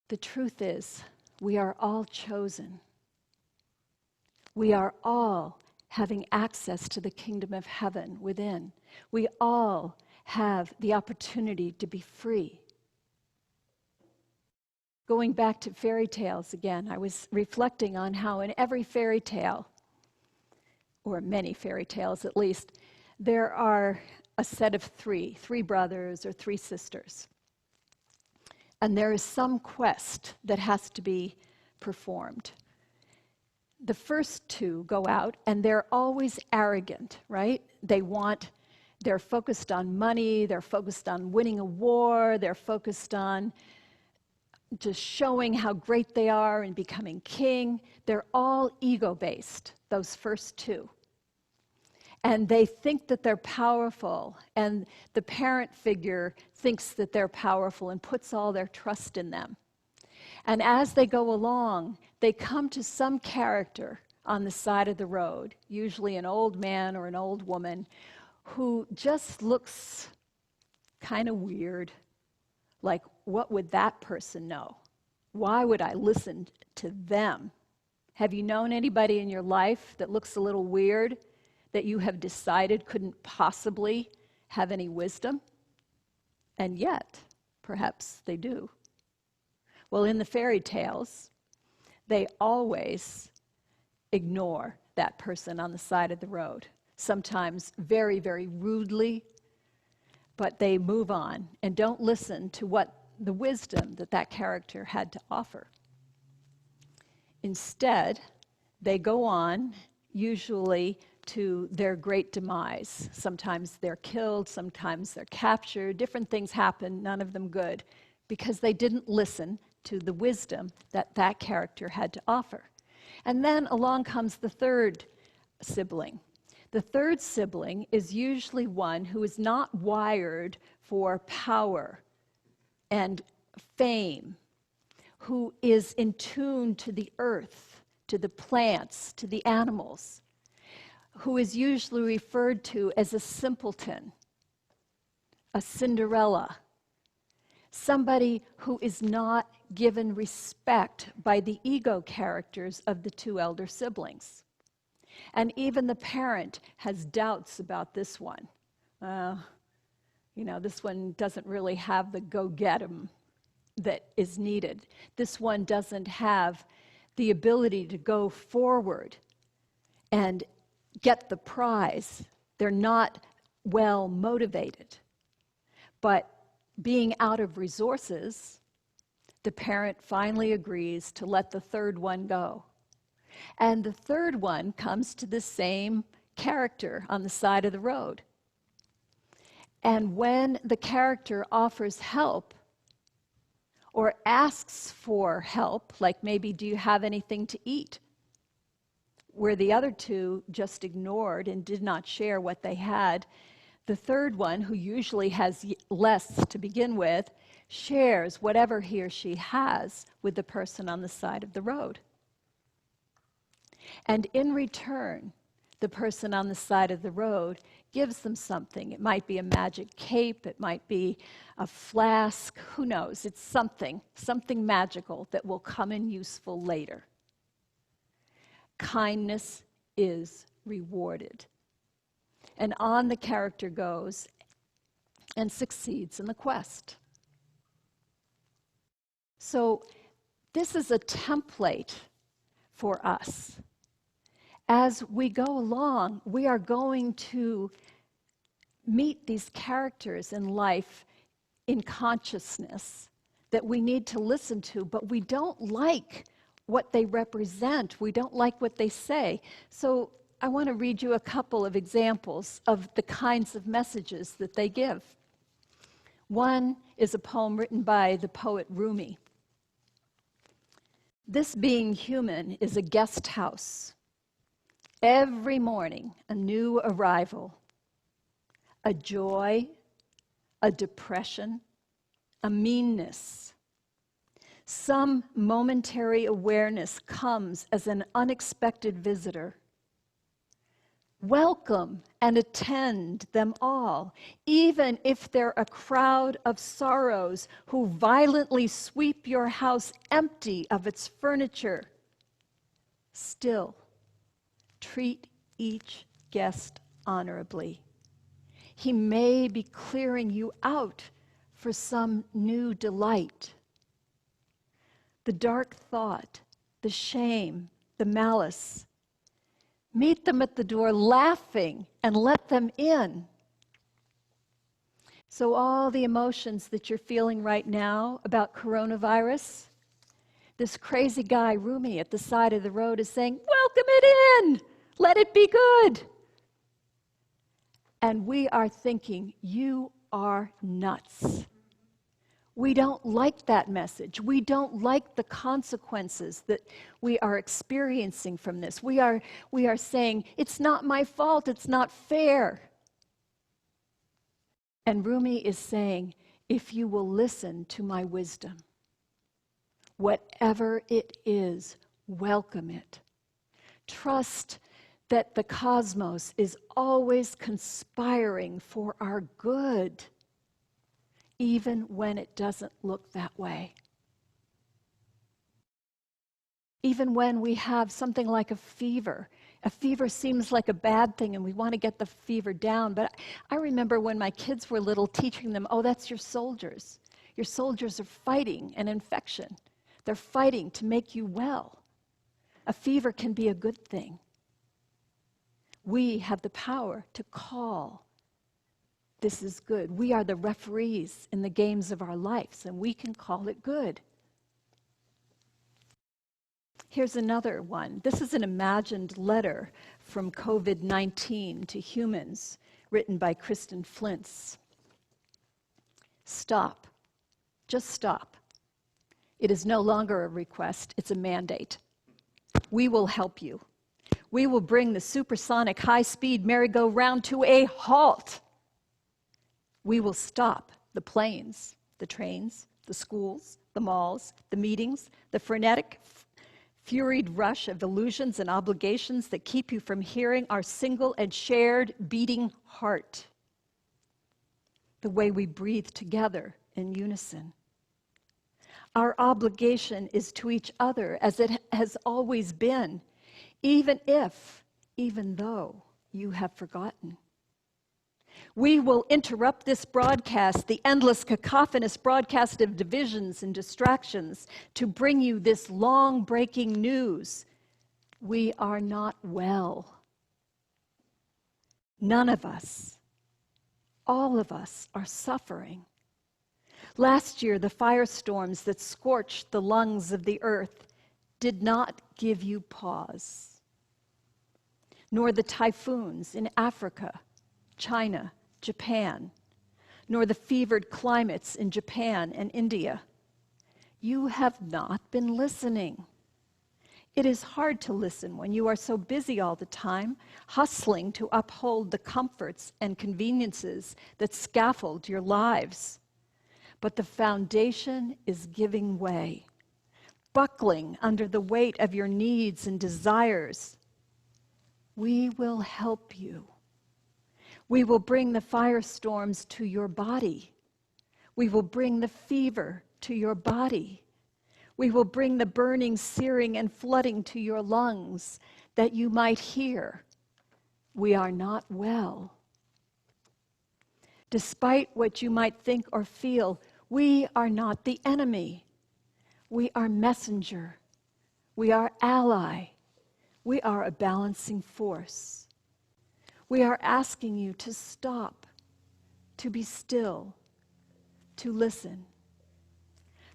The truth is, we are all chosen. We are all having access to the kingdom of heaven within. We all have the opportunity to be free. Going back to fairy tales again, I was reflecting on how in every fairy tale, or many fairy tales at least, there are a set of three brothers or three sisters. And there is some quest that has to be performed. The first two go out and they're always arrogant, right? They're focused on money, they're focused on winning a war, they're focused on just showing how great they are and becoming king. They're all ego-based, those first two. And they think that they're powerful, and the parent figure thinks that they're powerful and puts all their trust in them. And as they go along, they come to some character on the side of the road, usually an old man or an old woman, who just looks kind of weird. Like, what would that person know? Why would I listen to them? Have you known anybody in your life that looks a little weird, that you have decided couldn't possibly have any wisdom? And yet, perhaps they do. Well, in the fairy tales, they always ignore that person on the side of the road, sometimes very, very rudely, but they move on and don't listen to what the wisdom that that character had to offer. Instead, they go on, usually to their great demise. Sometimes they're killed, sometimes they're captured, different things happen, none of them good, because they didn't listen to the wisdom that that character had to offer. And then along comes the third sibling. The third sibling is usually one who is not wired for power and fame, who is in tune to the earth, to the plants, to the animals, who is usually referred to as a simpleton, a Cinderella, somebody who is not given respect by the ego characters of the two elder siblings. And even the parent has doubts about this one. This one doesn't really have the go-get-em that is needed. This one doesn't have the ability to go forward and get the prize. They're not well motivated. But being out of resources, the parent finally agrees to let the third one go. And the third one comes to the same character on the side of the road. And when the character offers help or asks for help, like maybe, do you have anything to eat? where the other two just ignored and did not share what they had, the third one, who usually has less to begin with, shares whatever he or she has with the person on the side of the road. And in return, the person on the side of the road gives them something. It might be a magic cape, it might be a flask, who knows? It's something magical that will come in useful later. Kindness is rewarded. And on the character goes and succeeds in the quest. So this is a template for us. As we go along, we are going to meet these characters in life in consciousness that we need to listen to, but we don't like what they represent. We don't like what they say. So I want to read you a couple of examples of the kinds of messages that they give. One is a poem written by the poet Rumi. This being human is a guest house. Every morning, a new arrival, a joy, a depression, a meanness. Some momentary awareness comes as an unexpected visitor. Welcome and attend them all, even if they're a crowd of sorrows who violently sweep your house empty of its furniture. Still, treat each guest honorably. He may be clearing you out for some new delight. The dark thought, the shame, the malice, meet them at the door laughing and let them in. So all the emotions that you're feeling right now about coronavirus, this crazy guy, Rumi, at the side of the road is saying, welcome it in, let it be good. And we are thinking, you are nuts. We don't like that message. We don't like the consequences that we are experiencing from this. We are saying, it's not my fault, it's not fair. And Rumi is saying, if you will listen to my wisdom, whatever it is, welcome it. Trust that the cosmos is always conspiring for our good, even when it doesn't look that way. Even when we have something like a fever seems like a bad thing and we want to get the fever down. But I remember when my kids were little teaching them, oh, that's your soldiers. Your soldiers are fighting an infection. They're fighting to make you well. A fever can be a good thing. We have the power to call. This is good. We are the referees in the games of our lives, and we can call it good. Here's another one. This is an imagined letter from COVID-19 to humans, written by Kristen Flintz. Stop. Just stop. It is no longer a request, it's a mandate. We will help you. We will bring the supersonic high-speed merry-go-round to a halt. We will stop the planes, the trains, the schools, the malls, the meetings, the frenetic, furied rush of illusions and obligations that keep you from hearing our single and shared beating heart. The way we breathe together in unison. Our obligation is to each other as it has always been, even though you have forgotten. We will interrupt this broadcast, the endless cacophonous broadcast of divisions and distractions, to bring you this long breaking news. We are not well. None of us, all of us, are suffering. Last year, the firestorms that scorched the lungs of the earth did not give you pause, nor the typhoons in Africa, China, Japan, nor the fevered climates in Japan and India. You have not been listening. It is hard to listen when you are so busy all the time, hustling to uphold the comforts and conveniences that scaffold your lives. But the foundation is giving way, buckling under the weight of your needs and desires. We will help you. We will bring the firestorms to your body. We will bring the fever to your body. We will bring the burning, searing, and flooding to your lungs, that you might hear, we are not well. Despite what you might think or feel, we are not the enemy. We are messenger. We are ally. We are a balancing force. We are asking you to stop, to be still, to listen,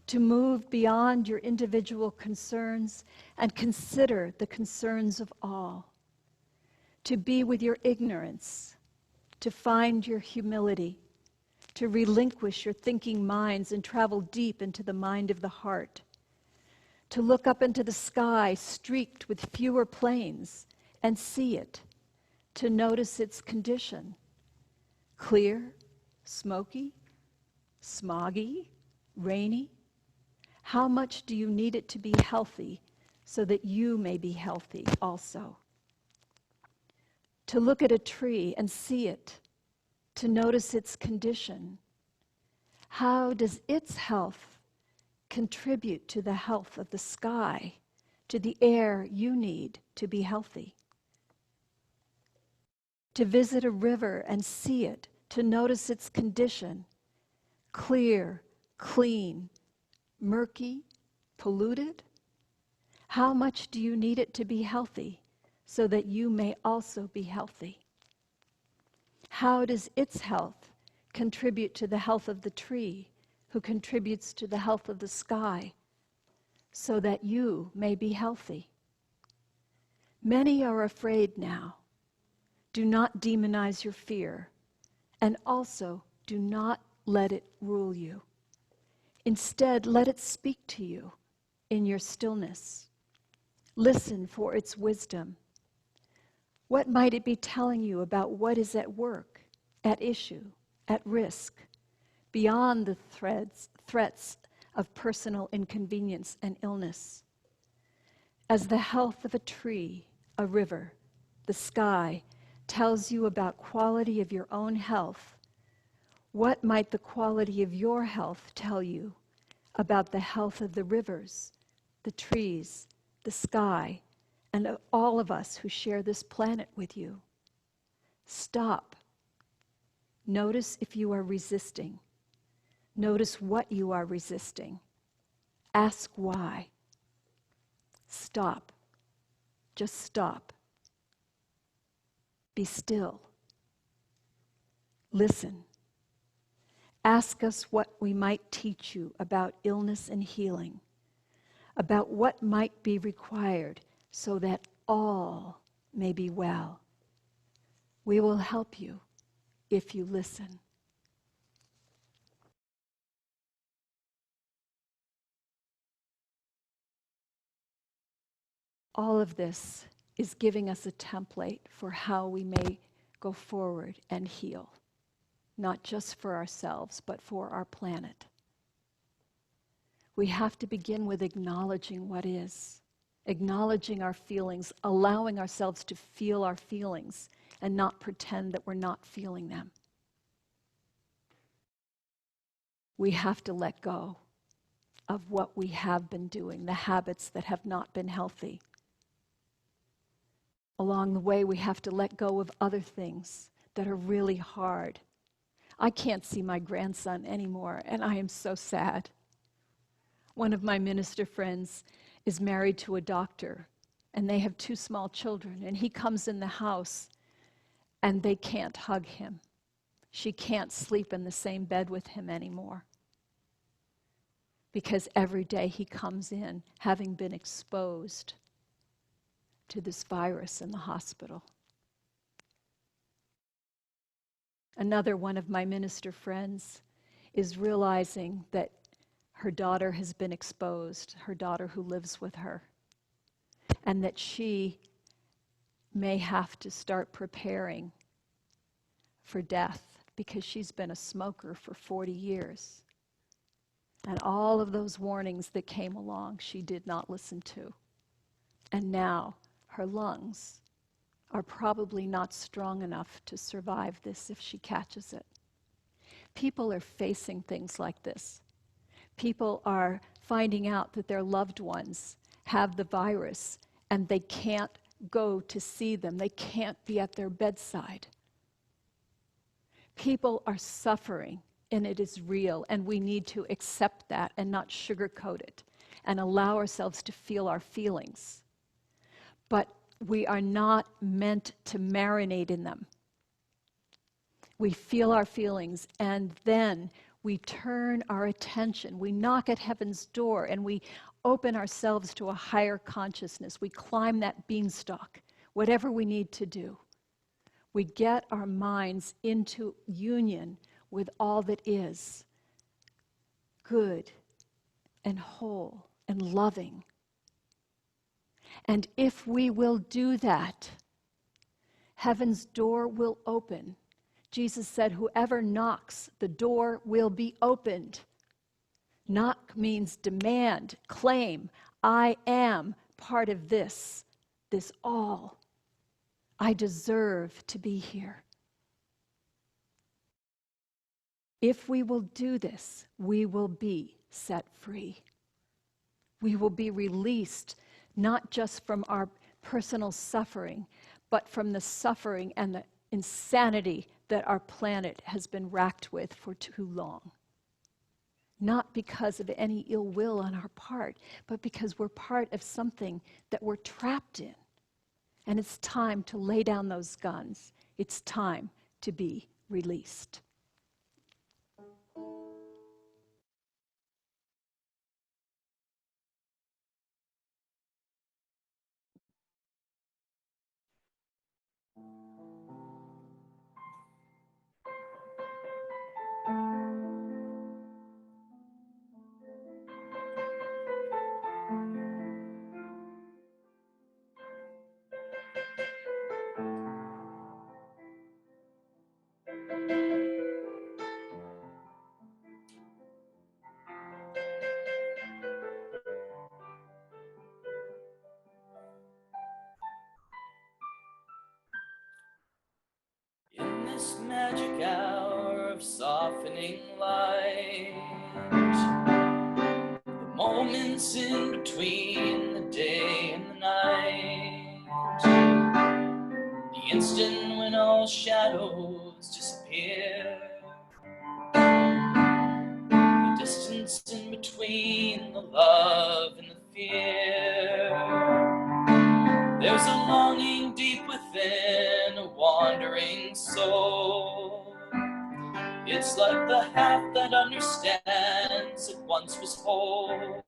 to move beyond your individual concerns and consider the concerns of all, to be with your ignorance, to find your humility, to relinquish your thinking minds and travel deep into the mind of the heart, to look up into the sky streaked with fewer planes and see it, to notice its condition, clear, smoky, smoggy, rainy. How much do you need it to be healthy so that you may be healthy also? To look at a tree and see it, to notice its condition. How does its health contribute to the health of the sky, to the air you need to be healthy? To visit a river and see it, to notice its condition, clear, clean, murky, polluted? How much do you need it to be healthy so that you may also be healthy? How does its health contribute to the health of the tree, who contributes to the health of the sky, so that you may be healthy? Many are afraid now. Do not demonize your fear, and also do not let it rule you. Instead, let it speak to you in your stillness. Listen for its wisdom. What might it be telling you about what is at work, at issue, at risk, beyond the threats of personal inconvenience and illness? As the health of a tree, a river, the sky tells you about quality of your own health, what might the quality of your health tell you about the health of the rivers, the trees, the sky, and of all of us who share this planet with you? Stop. Notice if you are resisting. Notice what you are resisting. Ask why. Stop. Just stop. Be still. Listen. Ask us what we might teach you about illness and healing, about what might be required so that all may be well. We will help you if you listen. All of this is giving us a template for how we may go forward and heal, not just for ourselves, but for our planet. We have to begin with acknowledging what is, acknowledging our feelings, allowing ourselves to feel our feelings and not pretend that we're not feeling them. We have to let go of what we have been doing, the habits that have not been healthy. Along the way, we have to let go of other things that are really hard. I can't see my grandson anymore, and I am so sad. One of my minister friends is married to a doctor, and they have 2 small children, and he comes in the house, and they can't hug him. She can't sleep in the same bed with him anymore, because every day he comes in having been exposed to this virus in the hospital. Another one of my minister friends is realizing that her daughter has been exposed, her daughter who lives with her. and that she may have to start preparing for death because she's been a smoker for 40 years. And all of those warnings that came along, she did not listen to. And now her lungs are probably not strong enough to survive this if she catches it. People are facing things like this. People are finding out that their loved ones have the virus and they can't go to see them. They can't be at their bedside. People are suffering, and it is real, and we need to accept that and not sugarcoat it and allow ourselves to feel our feelings. But we are not meant to marinate in them. We feel our feelings, and then we turn our attention. We knock at heaven's door, and we open ourselves to a higher consciousness. We climb that beanstalk, whatever we need to do. We get our minds into union with all that is good and whole and loving. And if we will do that, heaven's door will open. Jesus said, whoever knocks, the door will be opened. Knock means demand, claim. I am part of this all. I deserve to be here. If we will do this, we will be set free. We will be released, not just from our personal suffering, but from the suffering and the insanity that our planet has been racked with for too long. Not because of any ill will on our part, but because we're part of something that we're trapped in. And it's time to lay down those guns. It's time to be released. In this magic hour of softening light, the moments in between the day and the night, the instant when all shadows disappear, the distance in between the love and the fear. There's a longing deep within a wandering soul. It's like the half that understands that once was whole.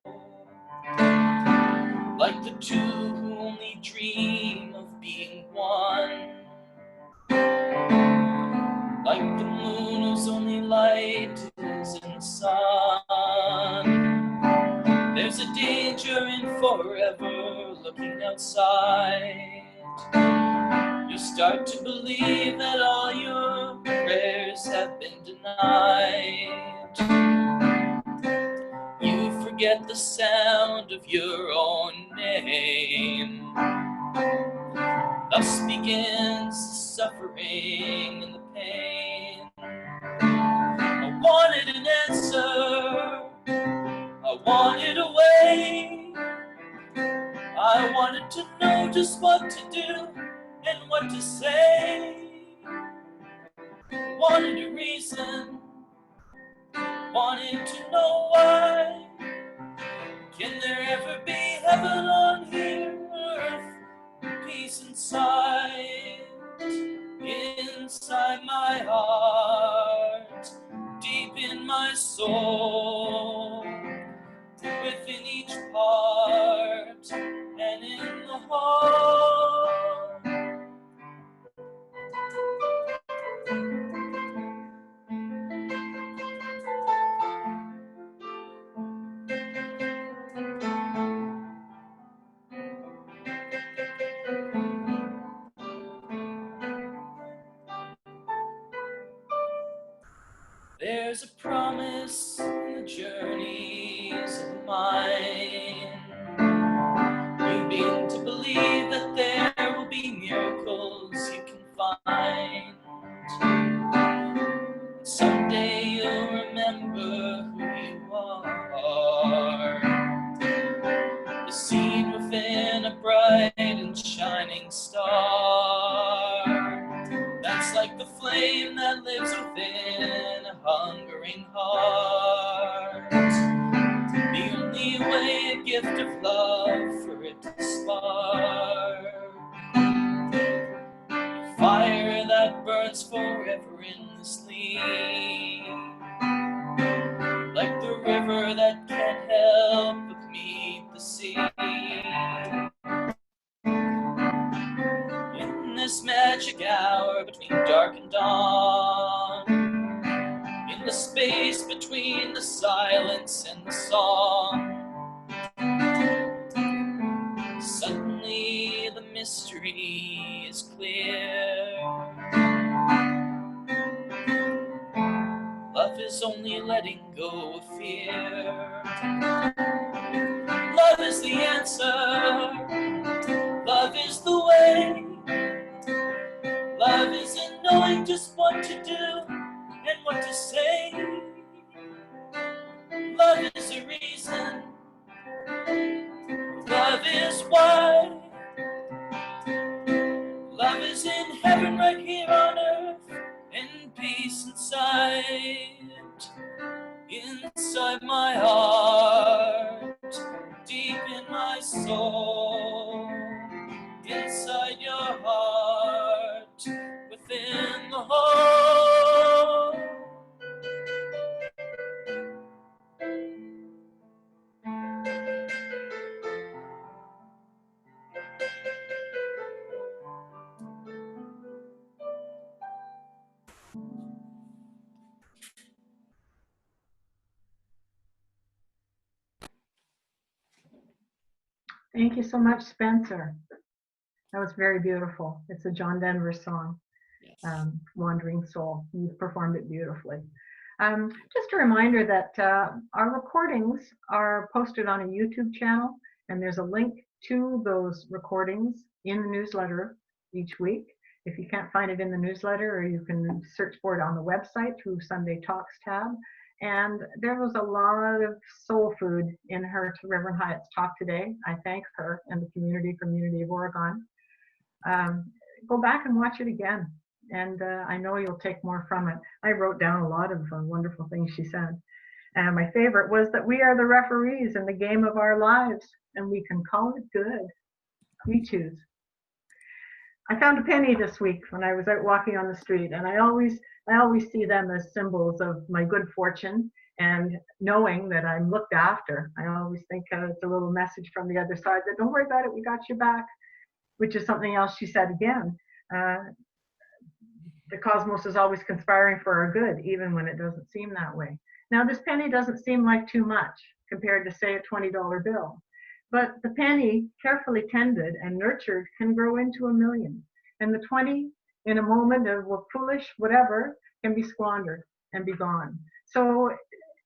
Like the two who only dream of being one. Like the moon whose only light is in the sun. There's a danger in forever looking outside. You start to believe that all your prayers have been denied. You forget the sound of your own name. Thus begins the suffering and the pain. I wanted an answer. I wanted a way. I wanted to know just what to do and what to say. Wanted a reason, wanted to know why. Can there ever be heaven on here, earth, peace inside? Inside my heart, deep in my soul, within each part, and in the whole. There's a promise in the journeys of the mind. You begin to believe that there will be miracles you can find. Someday you'll remember who you are. The seed within a bright and shining star. That's like the flame that lives within a hungering heart. The only way a gift of love for it to spark. A fire that burns forever endlessly. Like the river that can't help but meet the sea. In this magic hour between dark and dawn, in the space between the silence and the song, suddenly the mystery is clear. Love is only letting go of fear. Love is the answer. Love is the way. Love is in knowing just what to do and what to say. Love is a reason. Love is why. Love is in heaven right here on earth, and peace inside. Inside my heart, deep in my soul. Inside your heart, within the whole. Thank you so much, Spencer. That was very beautiful. It's a John Denver song, Wandering Soul. You performed it beautifully. Just a reminder that our recordings are posted on a YouTube channel, and there's a link to those recordings in the newsletter each week. If you can't find it in the newsletter, or you can search for it on the website through Sunday Talks tab. And there was a lot of soul food in her to Reverend Hiatt's talk today. I thank her and the community from Unity of Oregon. Go back and watch it again, and I know you'll take more from it. I wrote down a lot of wonderful things she said. And my favorite was that we are the referees in the game of our lives, and we can call it good. We choose. I found a penny this week when I was out walking on the street, and I always see them as symbols of my good fortune and knowing that I'm looked after. I always think it's a little message from the other side that don't worry about it, we got your back, which is something else she said again. The cosmos is always conspiring for our good, even when it doesn't seem that way. Now, this penny doesn't seem like too much compared to, say, a $20 bill. But the penny, carefully tended and nurtured, can grow into $1 million. And the 20, in a moment of foolish whatever, can be squandered and be gone. So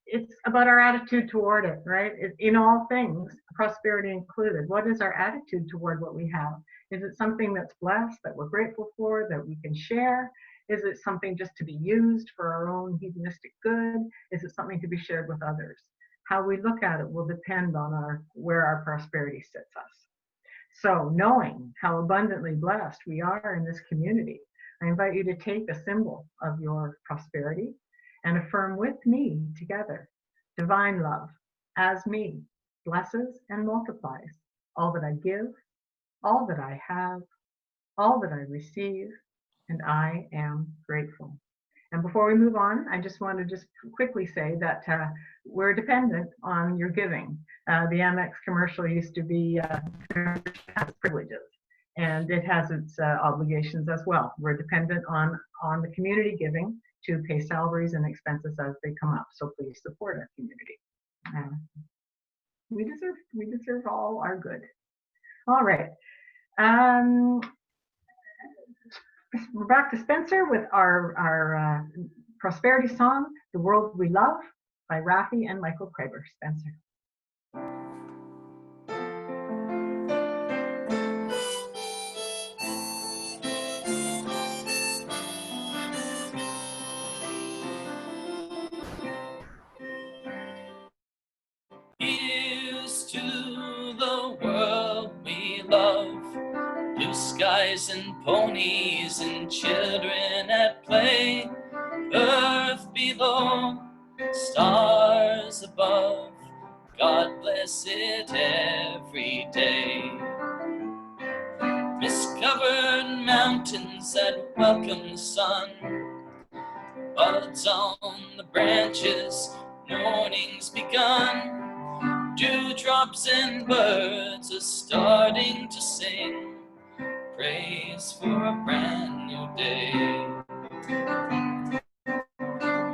it's about our attitude toward it, right? In all things, prosperity included. What is our attitude toward what we have? Is it something that's blessed, that we're grateful for, that we can share? Is it something just to be used for our own hedonistic good? Is it something to be shared with others? How we look at it will depend on where our prosperity sits us. So knowing how abundantly blessed we are in this community, I invite you to take a symbol of your prosperity and affirm with me together: divine love as me blesses and multiplies all that I give, all that I have, all that I receive, and I am grateful. And before we move on, I just want to quickly say that we're dependent on your giving. The Amex commercial used to be privileges, and it has its obligations as well. We're dependent on the community giving to pay salaries and expenses as they come up. So please support our community. We deserve all our good. All right. We're back to Spencer with our prosperity song, The World We Love, by Rafi and Michael Kraber. Spencer. Here's to the world we love, blue skies and ponies and children at play, earth below, stars above, God bless it every day. Mist-covered mountains that welcome the sun, buds on the branches, morning's begun. Dewdrops and birds are starting to sing, praise for a brand new day.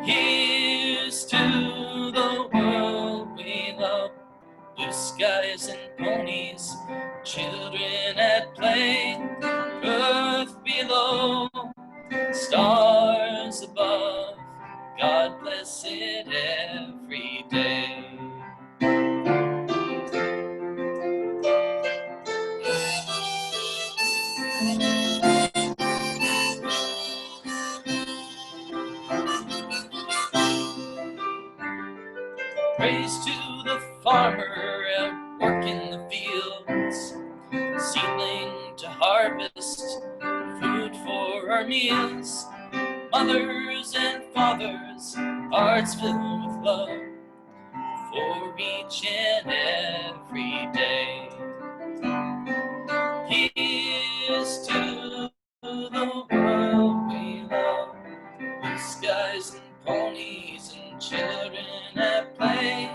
Here's to the world we love, blue skies and ponies, children at play, earth below, stars above, God bless it every day. Praise to the farmer at work in the fields, seedling to harvest, food for our meals. Mothers and fathers, hearts filled with love for each and every day. Here's to the world we love, blue skies and ponies and children at play,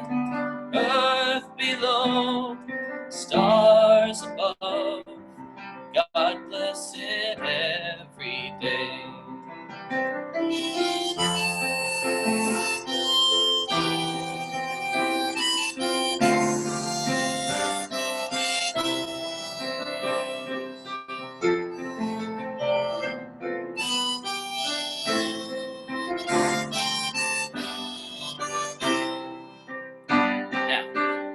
earth below, stars above, God bless it every day. Now,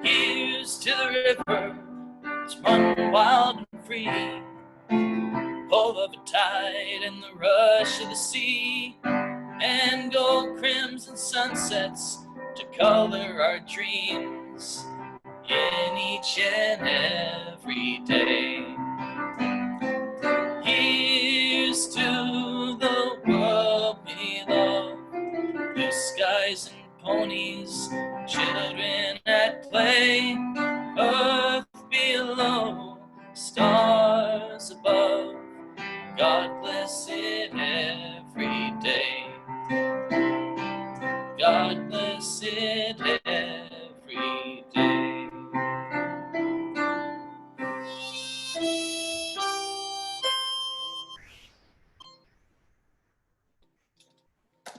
here's to the river, it's run wild and free, full of a tide and the rush of the sea, and gold crimson sunsets to color our dreams in each and every day. Here's to the world we love, blue skies and ponies, children at play, earth below, stars above, God bless it every day. God bless it every day.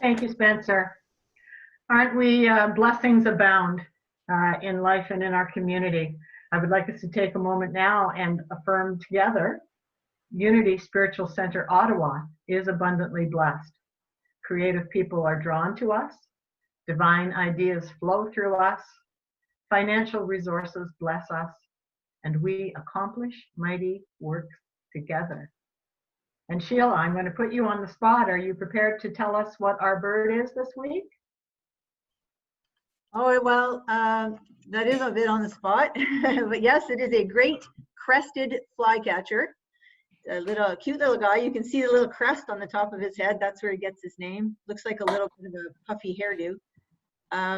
Thank you, Spencer. Aren't we blessings abound in life and in our community? I would like us to take a moment now and affirm together, Unity Spiritual Center Ottawa is abundantly blessed. Creative people are drawn to us. Divine ideas flow through us. Financial resources bless us. And we accomplish mighty works together. And Sheila, I'm going to put you on the spot. Are you prepared to tell us what our bird is this week? Oh, well, that is a bit on the spot. But yes, it is a great crested flycatcher. A little cute little guy. You can see the little crest on the top of his head. That's where he gets his name. Looks like a little bit of a puffy hairdo.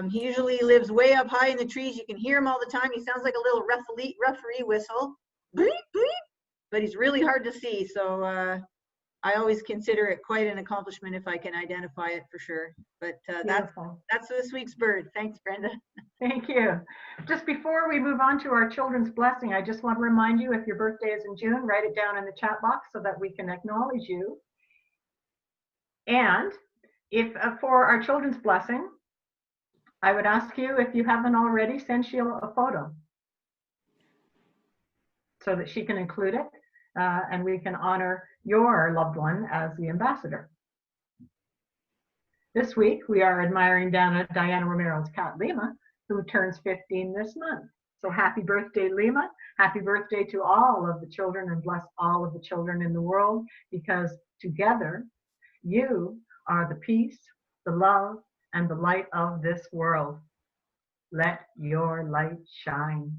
He usually lives way up high in the trees. You can hear him all the time. He sounds like a little referee whistle. Bleep, bleep. But he's really hard to see. So I always consider it quite an accomplishment if I can identify it for sure. But that's this week's bird. Thanks, Brenda. Thank you. Just before we move on to our children's blessing, I just want to remind you, if your birthday is in June, write it down in the chat box so that we can acknowledge you. And if for our children's blessing, I would ask you, if you haven't already, send Sheila a photo so that she can include it and we can honor your loved one as the ambassador. This week, we are admiring Diana Romero's cat, Lima, who turns 15 this month. So happy birthday, Lima. Happy birthday to all of the children, and bless all of the children in the world, because together you are the peace, the love, and the light of this world. Let your light shine.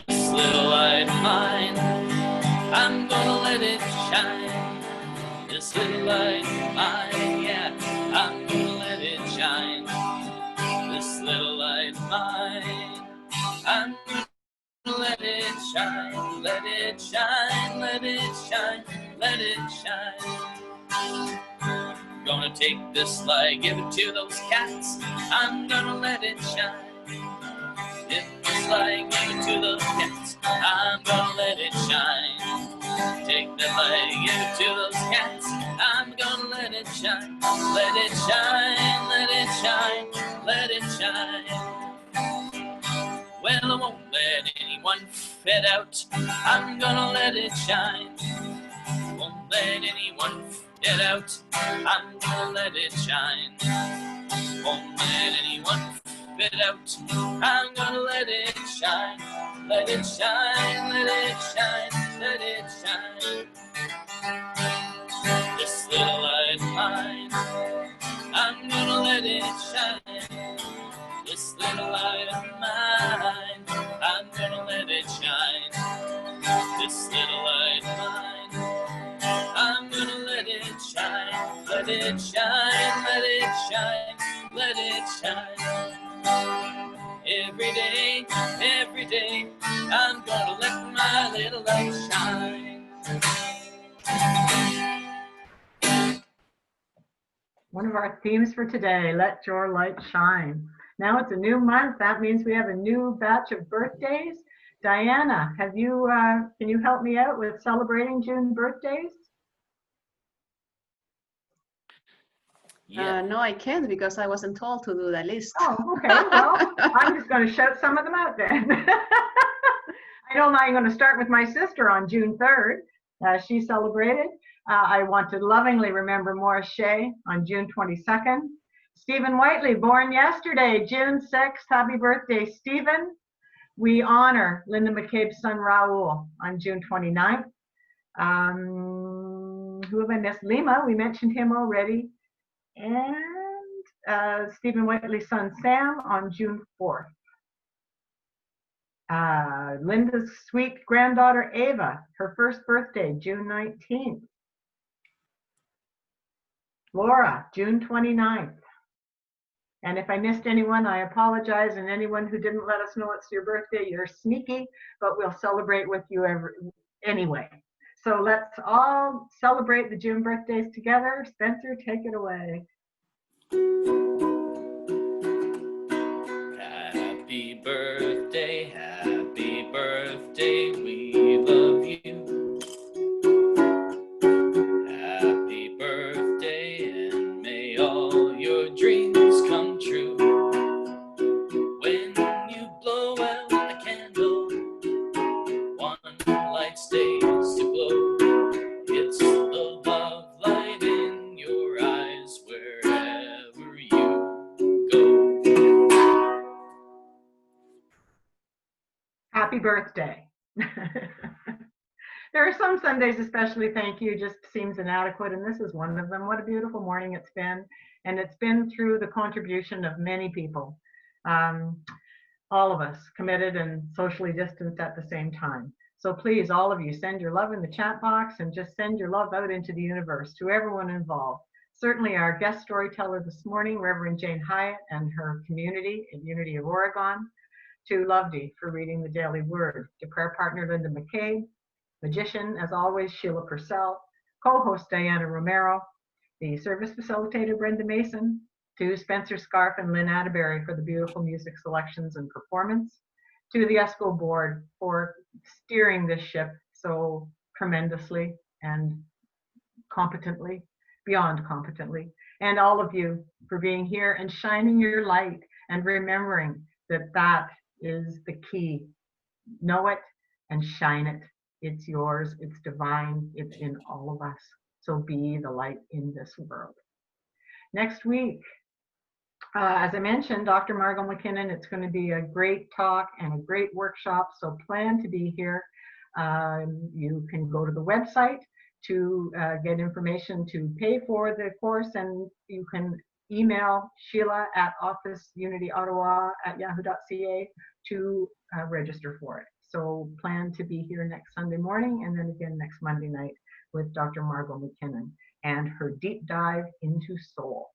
This little light of mine, I'm gonna let it shine. This little light of mine, yeah, I'm gonna let it shine. This little light of mine, I'm gonna let it shine. Let it shine, let it shine, let it shine. Gonna take this light, give it to those cats. I'm gonna let it shine. If this light, give it to those cats. I'm gonna let it shine. Take that light, give it to those cats. I'm gonna let it shine. Let it shine, let it shine, let it shine. Well, I won't let anyone fit out. I'm gonna let it shine. Won't let anyone fit out. I'm gonna let it shine. Won't let anyone fit out. I'm gonna let it shine. Let it shine, let it shine, let it shine. This little light of mine, I'm gonna let it shine. This little light of mine, I'm gonna let it shine. This little light of mine, I'm gonna let it shine. Let it shine, let it shine, let it shine. Every day, I'm gonna let my little light shine. One of our themes for today, let your light shine. Now it's a new month. That means we have a new batch of birthdays. Diana, can you help me out with celebrating June birthdays? Yeah. No, I can't because I wasn't told to do the list. Oh, okay. Well, I'm just going to shout some of them out then. I know I'm going to start with my sister on June 3rd. She celebrated. I want to lovingly remember Morris Shea on June 22nd. Stephen Whiteley, born yesterday, June 6th. Happy birthday, Stephen. We honor Linda McCabe's son, Raul, on June 29th. Who have I missed? Lima, we mentioned him already. And Stephen Whiteley's son, Sam, on June 4th. Linda's sweet granddaughter, Ava, her first birthday, June 19th. Laura, June 29th. And if I missed anyone, I apologize. And anyone who didn't let us know it's your birthday, you're sneaky, but we'll celebrate with you anyway. So let's all celebrate the June birthdays together. Spencer, take it away. Happy birthday, we love you. Happy birthday, and may all your dreams come true. When you blow out the candle, one light stays to glow. It's the love light in your eyes wherever you go. Happy birthday. There are some Sundays, especially thank you just seems inadequate, and this is one of them. What a beautiful morning it's been, and it's been through the contribution of many people, all of us committed and socially distanced at the same time. So please, all of you, send your love in the chat box and just send your love out into the universe to everyone involved. Certainly our guest storyteller this morning, Reverend Jane Hiatt, and her community at Unity of Oregon, to Lovedie for reading the Daily Word, to prayer partner Linda McCabe, magician, as always, Sheila Purcell, co-host Diana Romero, the service facilitator Brenda Mason, to Spencer Scarf and Lynn Atterbury for the beautiful music selections and performance, to the ESCO board for steering this ship so tremendously and competently, beyond competently, and all of you for being here and shining your light and remembering that that is the key. Know it and shine it. It's yours, it's divine, it's in all of us. So be the light in this world. Next week, as I mentioned, Dr. Margot McKinnon, it's going to be a great talk and a great workshop, so plan to be here. You can go to the website to get information to pay for the course, and you can email Sheila at officeunityottawa@yahoo.ca to register for it. So plan to be here next Sunday morning and then again next Monday night with Dr. Margot McKinnon and her deep dive into soul.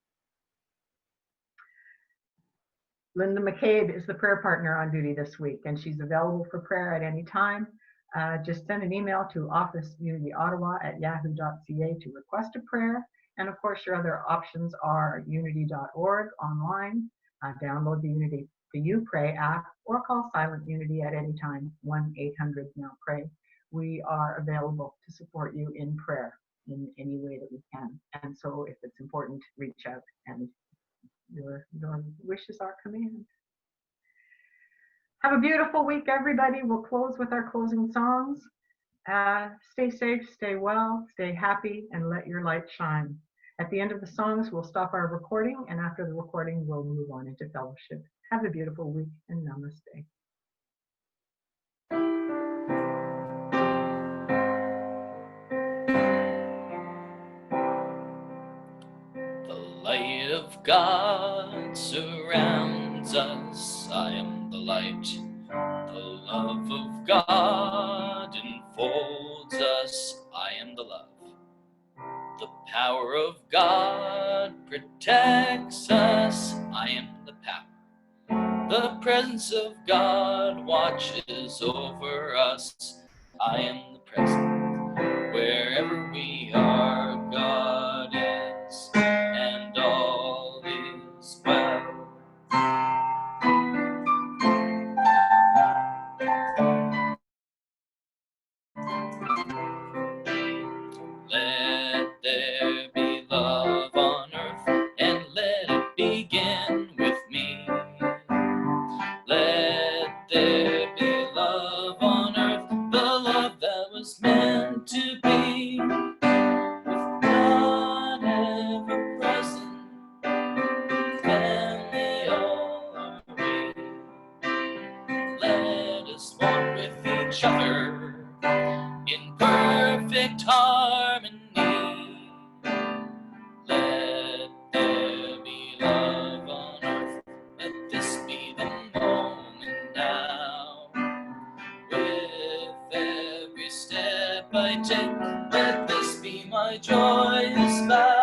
Linda McCabe is the prayer partner on duty this week, and she's available for prayer at any time. Just send an email to officeunityottawa@yahoo.ca to request a prayer. And of course, your other options are unity.org online, download the Unity the You Pray app, or call Silent Unity at any time, 1-800-NOW-PRAY. We are available to support you in prayer in any way that we can. And so if it's important, reach out, and your wishes are command. Have a beautiful week, everybody. We'll close with our closing songs. Stay safe, stay well, stay happy, and let your light shine. At the end of the songs, we'll stop our recording, and after the recording, we'll move on into fellowship. Have a beautiful week, and namaste. The light of God surrounds us. I am the light. The love of God enfolds us. I am the love. The power of God protects us. I am the power. The presence of God watches over us. I am the present. Wherever we are, God is, and all is well. Let there be love on earth, and let it begin with me. Let there be love on earth, the love that was meant to be. With God ever present, family all are we. Let us walk with each other in perfect harmony. Let there be love on earth. Let this be the moment now. With every step I take, let this be my joyous vow.